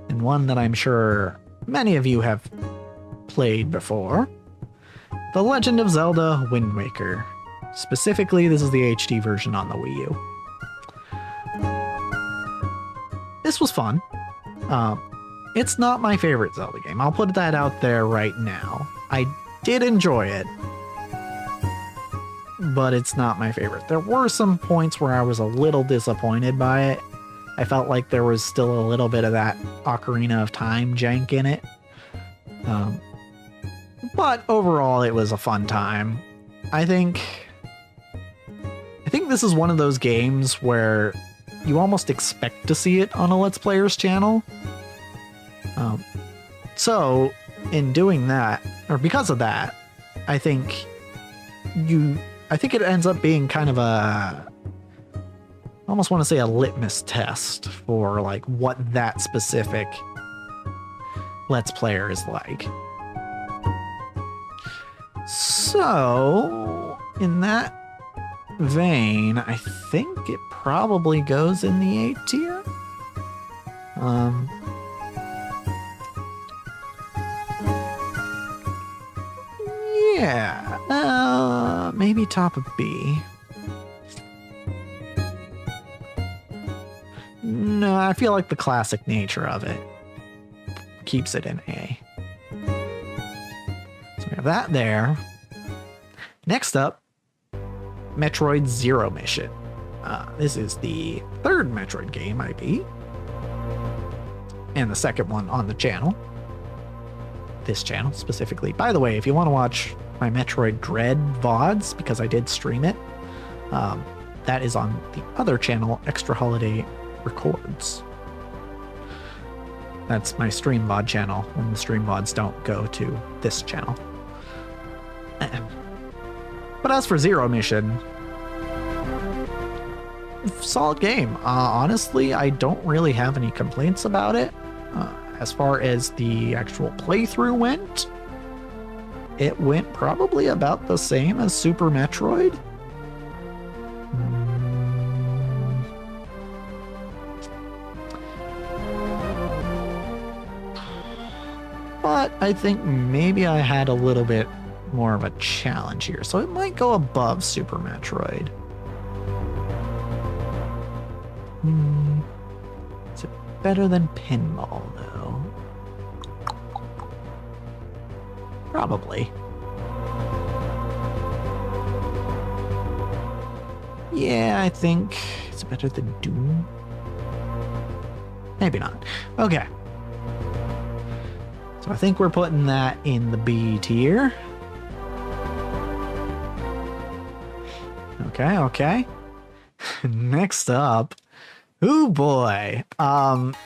and one that I'm sure many of you have played before. The Legend of Zelda Wind Waker. Specifically, this is the HD version on the Wii U. This was fun. It's not my favorite Zelda game. I'll put that out there right now. I did enjoy it, but it's not my favorite. There were some points where I was a little disappointed by it. I felt like there was still a little bit of that Ocarina of Time jank in it. But overall, it was a fun time. I think this is one of those games where you almost expect to see it on a Let's Player's channel. So in doing that, or because of that, I think it ends up being kind of I almost want to say a litmus test for like what that specific Let's Player is like. So in that vein, I think it probably goes in the A tier. Yeah, maybe top of B. No, I feel like the classic nature of it keeps it in A. So we have that there. Next up, Metroid Zero Mission. This is the third Metroid game I beat, and the second one on the channel. This channel specifically. By the way, if you want to watch my Metroid Dread VODs, because I did stream it, that is on the other channel, Extra Holiday Records. That's my stream VOD channel when the stream VODs don't go to this channel. But as for Zero Mission, solid game. Honestly, I don't really have any complaints about it. As far as the actual playthrough went, it went probably about the same as Super Metroid. But I think maybe I had a little bit more of a challenge here, so it might go above Super Metroid. Is it better than Pinball, though? Probably. Yeah, I think it's better than Doom. Maybe not. Okay. So I think we're putting that in the B tier. Okay. Next up. Oh boy.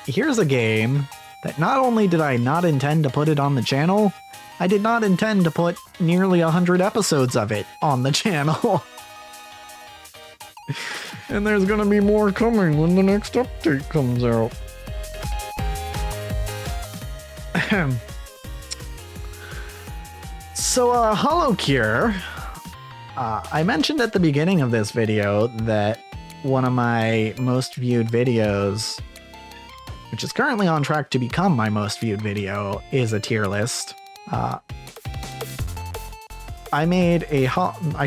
Here's a game that not only did I not intend to put it on the channel, I did not intend to put nearly 100 episodes of it on the channel. And there's gonna be more coming when the next update comes out. So, HoloCure. I mentioned at the beginning of this video that one of my most viewed videos, which is currently on track to become my most viewed video, is a tier list. I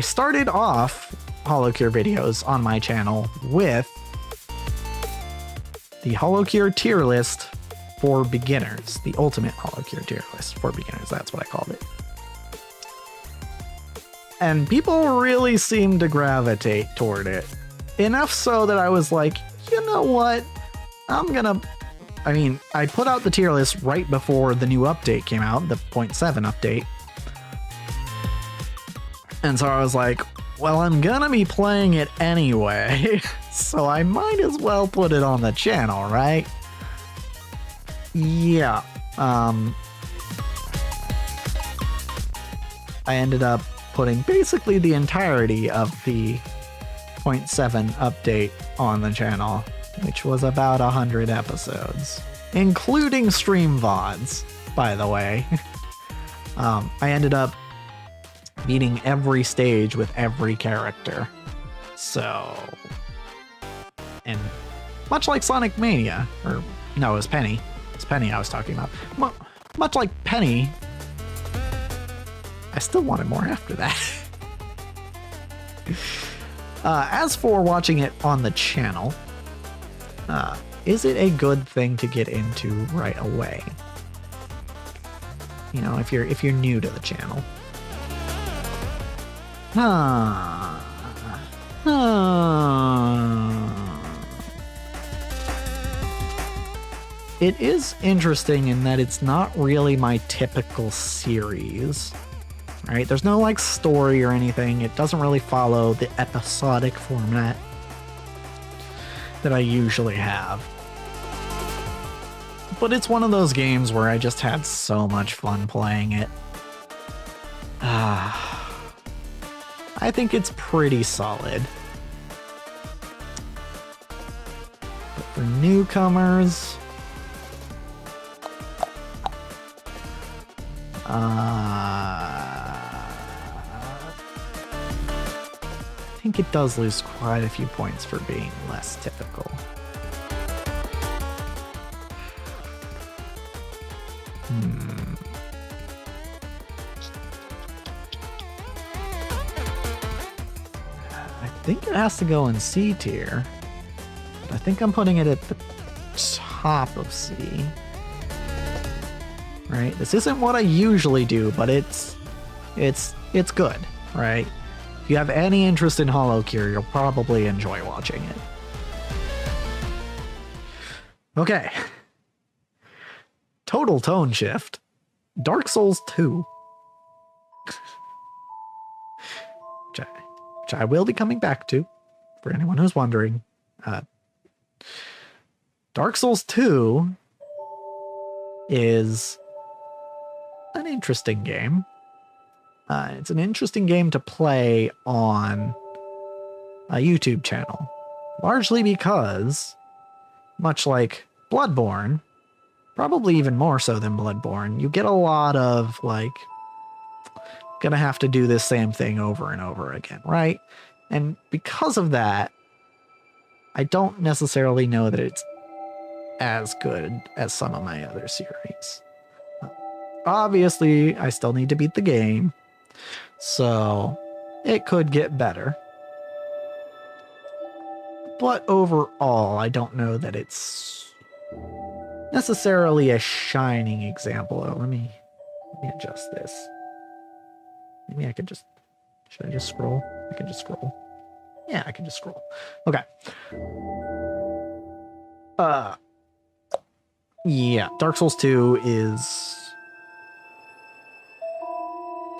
started off HoloCure videos on my channel with the HoloCure tier list for beginners, the ultimate HoloCure tier list for beginners. That's what I called it. And people really seemed to gravitate toward it. Enough so that I was like, you know what? I put out the tier list right before the new update came out, the 0.7 update. And so I was like, well, I'm gonna be playing it anyway, so I might as well put it on the channel, right? Yeah. I ended up putting basically the entirety of the 0.7 update on the channel, which was about 100 episodes, including stream VODs, by the way. I ended up beating every stage with every character. So, and much like Sonic Mania, or no, it was Penny. It's Penny I was talking about. Much like Penny, I still wanted more after that. As for watching it on the channel, is it a good thing to get into right away? You know, if you're new to the channel. It is interesting in that it's not really my typical series, right? There's no like story or anything. It doesn't really follow the episodic format that I usually have. But it's one of those games where I just had so much fun playing it. I think it's pretty solid. But for newcomers, I think it does lose quite a few points for being less typical. I think it has to go in C tier. I think I'm putting it at the top of C. Right? This isn't what I usually do, but it's good, right? If you have any interest in HoloCure, you'll probably enjoy watching it. Okay. Total tone shift. Dark Souls 2. Which I will be coming back to, for anyone who's wondering. Dark Souls 2 is an interesting game. It's an interesting game to play on a YouTube channel, largely because, much like Bloodborne, probably even more so than Bloodborne, you get a lot of like, gonna have to do this same thing over and over again, right? And because of that, I don't necessarily know that it's as good as some of my other series. Obviously, I still need to beat the game, so it could get better. But overall, I don't know that it's necessarily a shining example. Oh, let me adjust this. Maybe I could just... Should I just scroll? I can just scroll. Yeah, I can just scroll. Okay. Yeah, Dark Souls 2 is...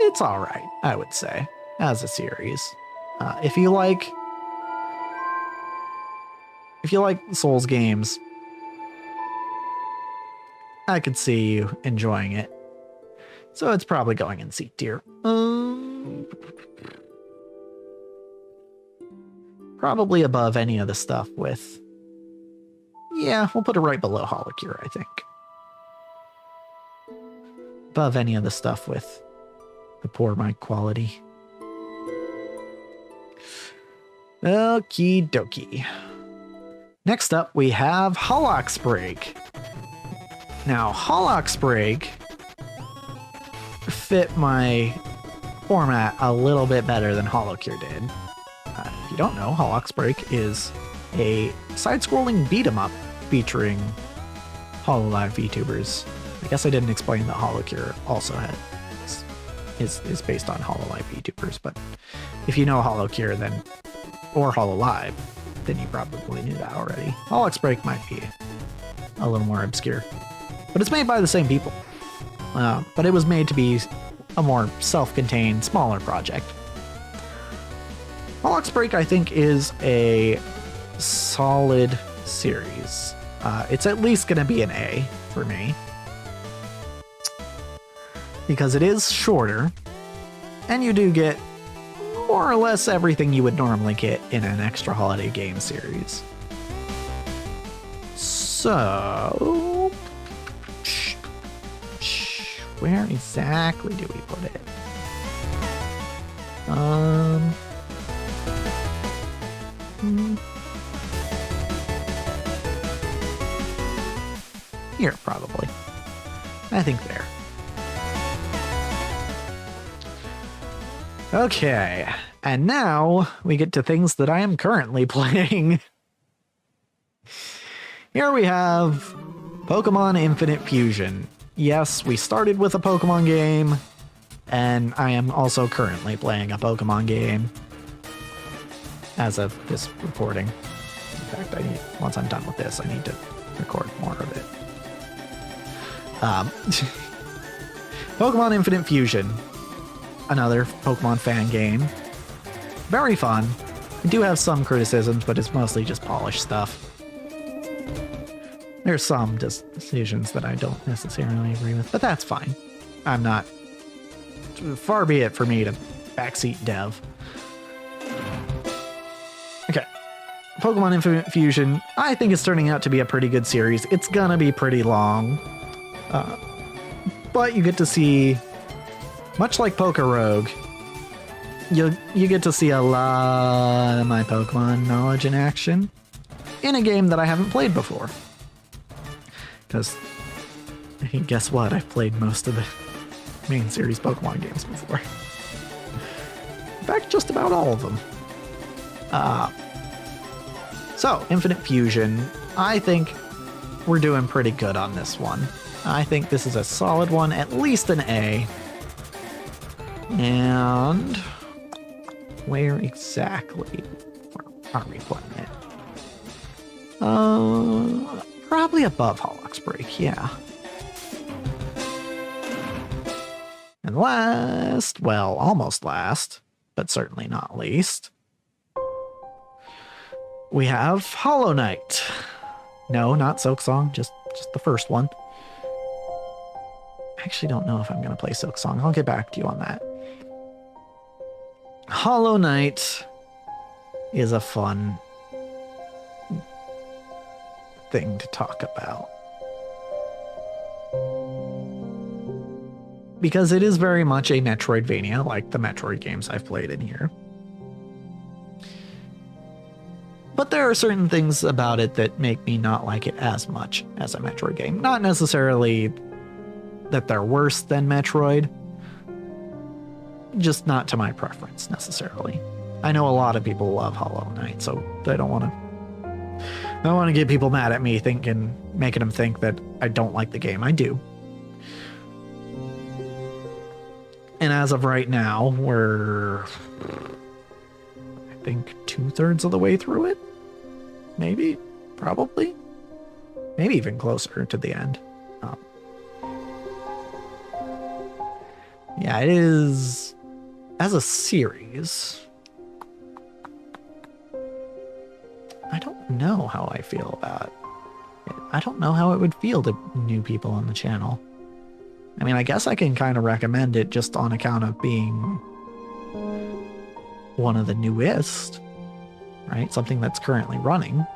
It's alright, I would say, as a series. If you like Souls games, I could see you enjoying it. So it's probably going in C tier. Probably above any of the stuff with... Yeah, we'll put it right below HoloCure, I think. Above any of the stuff with the poor mic quality. Okie dokie. Next up, we have Holo X Break. Now, Holo X Break fit my format a little bit better than HoloCure did. If you don't know, Holo X Break is a side-scrolling beat-em-up featuring HoloLive VTubers. I guess I didn't explain that HoloCure also is based on HoloLive VTubers, but if you know HoloCure then, or HoloLive, then you probably knew that already. Holo X Break might be a little more obscure, but it's made by the same people. But it was made to be a more self-contained, smaller project. Holo X Break, I think, is a solid series. It's at least going to be an A for me, because it is shorter, and you do get more or less everything you would normally get in an ExtraHolidayGames series. So, where exactly do we put it? Here, probably. I think there. Okay, and now we get to things that I am currently playing. Here we have Pokemon Infinite Fusion. Yes, we started with a Pokemon game, and I am also currently playing a Pokemon game as of this recording. In fact, once I'm done with this, I need to record more of it. Pokemon Infinite Fusion, another Pokemon fan game. Very fun. I do have some criticisms, but it's mostly just polished stuff. There's some decisions that I don't necessarily agree with, but that's fine. I'm not... Far be it for me to backseat dev. Okay. Pokemon Infinite Fusion, I think it's turning out to be a pretty good series. It's gonna be pretty long. But you get to see, much like PokeRogue, you get to see a lot of my Pokemon knowledge in action in a game that I haven't played before. Because, guess what? I've played most of the main series Pokemon games before. In fact, just about all of them. So, Infinite Fusion, I think we're doing pretty good on this one. I think this is a solid one, at least an A. And where exactly are we putting it? Probably above Holo X Break, yeah. And last, well, almost last, but certainly not least, we have Hollow Knight. No, not Silksong, just the first one. I actually don't know if I'm going to play Silksong. I'll get back to you on that. Hollow Knight is a fun thing to talk about. Because it is very much a Metroidvania, like the Metroid games I've played in here. But there are certain things about it that make me not like it as much as a Metroid game. Not necessarily that they're worse than Metroid, just not to my preference necessarily. I know a lot of people love Hollow Knight, so I don't want to get people mad at me making them think that I don't like the game. I do. And as of right now, we're, I think, 2/3 of the way through it. Maybe, probably, maybe even closer to the end. Yeah, it is, as a series, I don't know how I feel about it. I don't know how it would feel to new people on the channel. I mean, I guess I can kind of recommend it just on account of being one of the newest, right? Something that's currently running.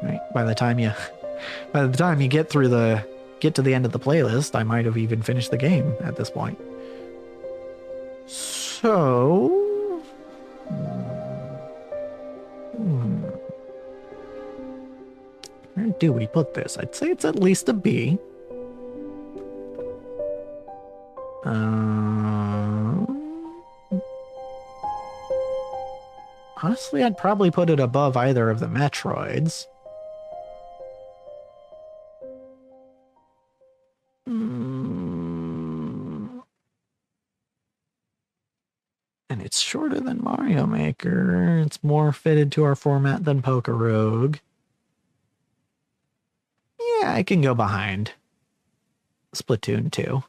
Right? By the time you get to the end of the playlist, I might have even finished the game at this point. So, where do we put this? I'd say it's at least a B. Honestly, I'd probably put it above either of the Metroids. And it's shorter than Mario Maker. It's more fitted to our format than PokeRogue. Yeah, I can go behind Splatoon 2.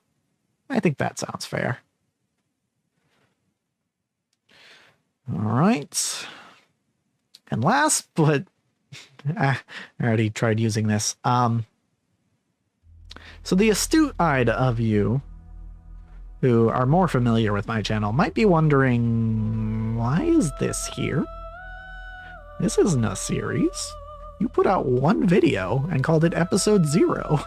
I think that sounds fair. All right. And last, but I already tried using this. So the astute-eyed of you who are more familiar with my channel might be wondering, why is this here? This isn't a series. You put out one video and called it episode 0.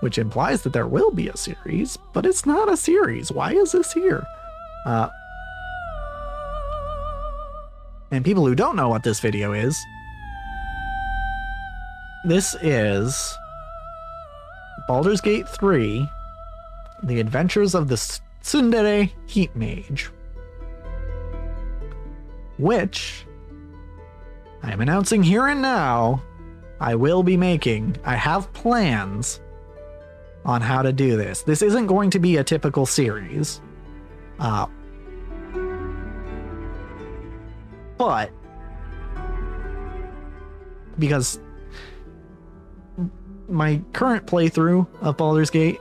Which implies that there will be a series, but it's not a series. Why is this here? And people who don't know what this video is, this is Baldur's Gate 3, The Adventures of the Tsundere Heat Mage. which I am announcing here and now I will be making. I have plans on how to do this. This isn't going to be a typical series. But because my current playthrough of Baldur's Gate,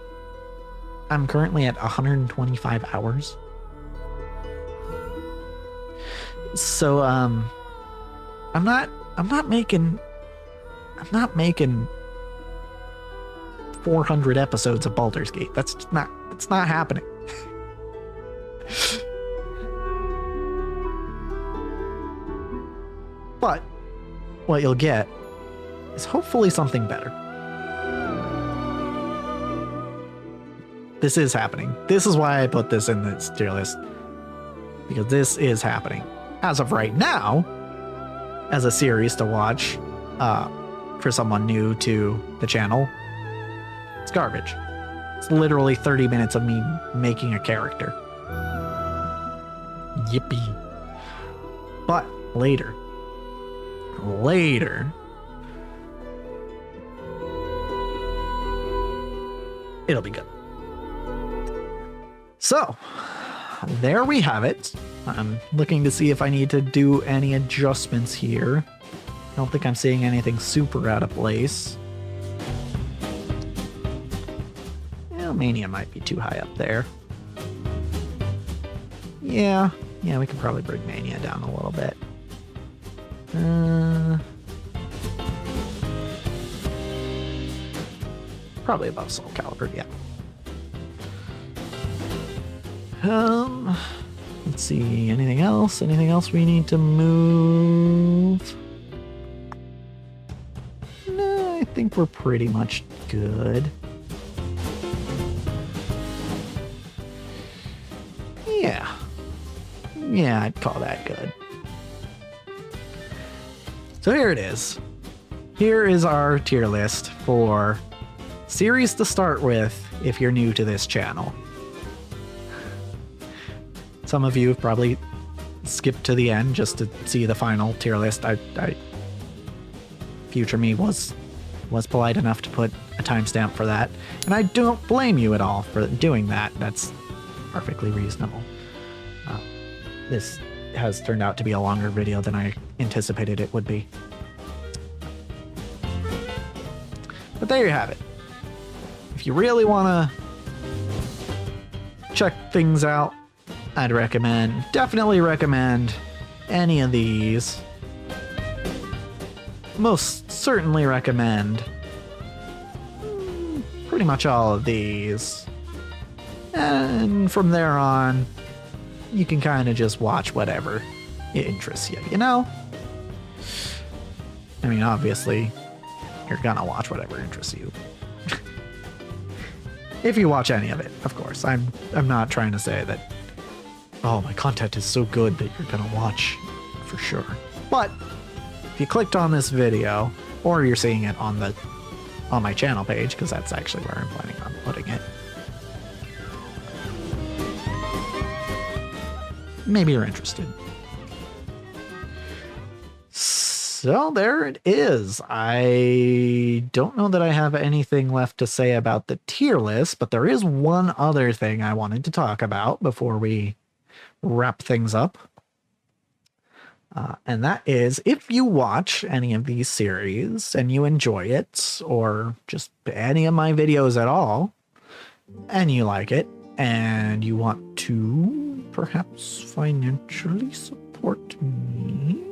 I'm currently at 125 hours. So I'm not making 400 episodes of Baldur's Gate. That's not happening. But what you'll get is hopefully something better. This is happening. This is why I put this in this tier list, because this is happening. As of right now, as a series to watch for someone new to the channel, it's garbage. It's literally 30 minutes of me making a character. Yippee. But later, it'll be good. So, there we have it. I'm looking to see if I need to do any adjustments here. I don't think I'm seeing anything super out of place. Yeah, Mania might be too high up there. Yeah, we could probably bring Mania down a little bit. Probably above Soul Calibur, yeah. Let's see, anything else? Anything else we need to move? No, I think we're pretty much good. Yeah, I'd call that good. So here it is. Here is our tier list for series to start with if you're new to this channel. Some of you have probably skipped to the end just to see the final tier list. Future me was polite enough to put a timestamp for that, and I don't blame you at all for doing that. That's perfectly reasonable. This has turned out to be a longer video than I anticipated it would be. But there you have it. If you really want to check things out, I'd definitely recommend any of these. Most certainly recommend pretty much all of these. And from there on, you can kind of just watch whatever interests you, you know? I mean, obviously, you're gonna watch whatever interests you. If you watch any of it, of course. I'm not trying to say that, oh, my content is so good that you're gonna watch for sure. But if you clicked on this video, or you're seeing it on my channel page, because that's actually where I'm planning on putting it, maybe you're interested. So there it is. I don't know that I have anything left to say about the tier list, but there is one other thing I wanted to talk about before we wrap things up. And that is, if you watch any of these series and you enjoy it, or just any of my videos at all, and you like it, and you want to perhaps financially support me,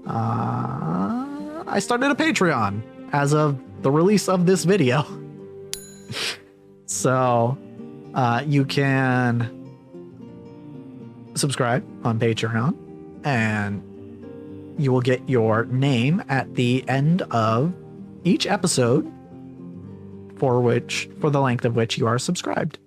I started a Patreon as of the release of this video. So you can subscribe on Patreon, and you will get your name at the end of each episode for the length of which you are subscribed.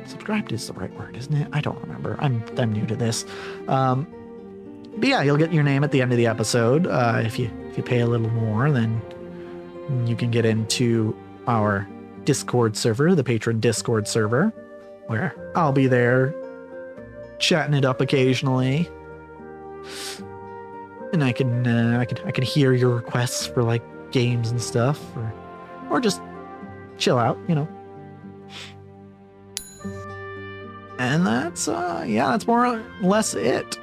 Subscribed is the right word, isn't it? I don't remember. I'm new to this. But yeah, you'll get your name at the end of the episode. If you pay a little more, then you can get into our Discord server, the patron Discord server, where I'll be there chatting it up occasionally. And I can hear your requests for like games and stuff, or just chill out, you know. And that's that's more or less it.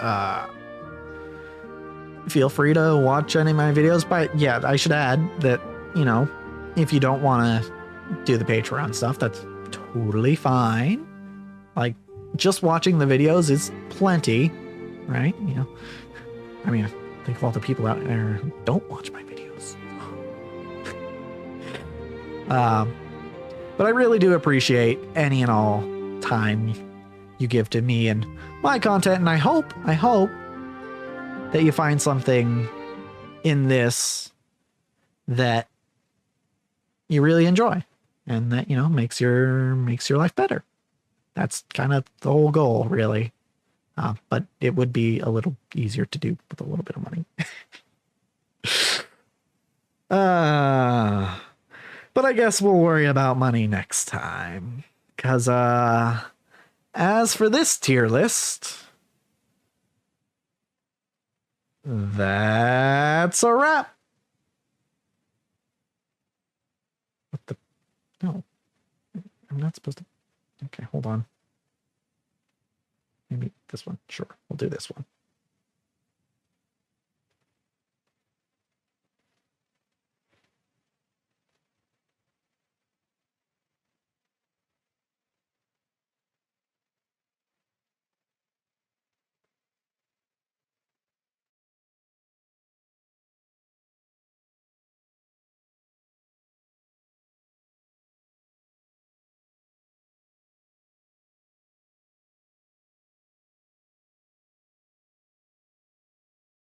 Feel free to watch any of my videos, but yeah, I should add that, you know, if you don't want to do the Patreon stuff, that's totally fine. Like, just watching the videos is plenty, right? You know, I mean, think of all the people out there who don't watch my videos. But I really do appreciate any and all time you give to me and my content, and I hope that you find something in this that you really enjoy and that, you know, makes your life better. That's kind of the whole goal, really. But it would be a little easier to do with a little bit of money. But I guess we'll worry about money next time. Because, as for this tier list, that's a wrap. What the? No. I'm not supposed to. Okay, hold on. Maybe this one. Sure, we'll do this one.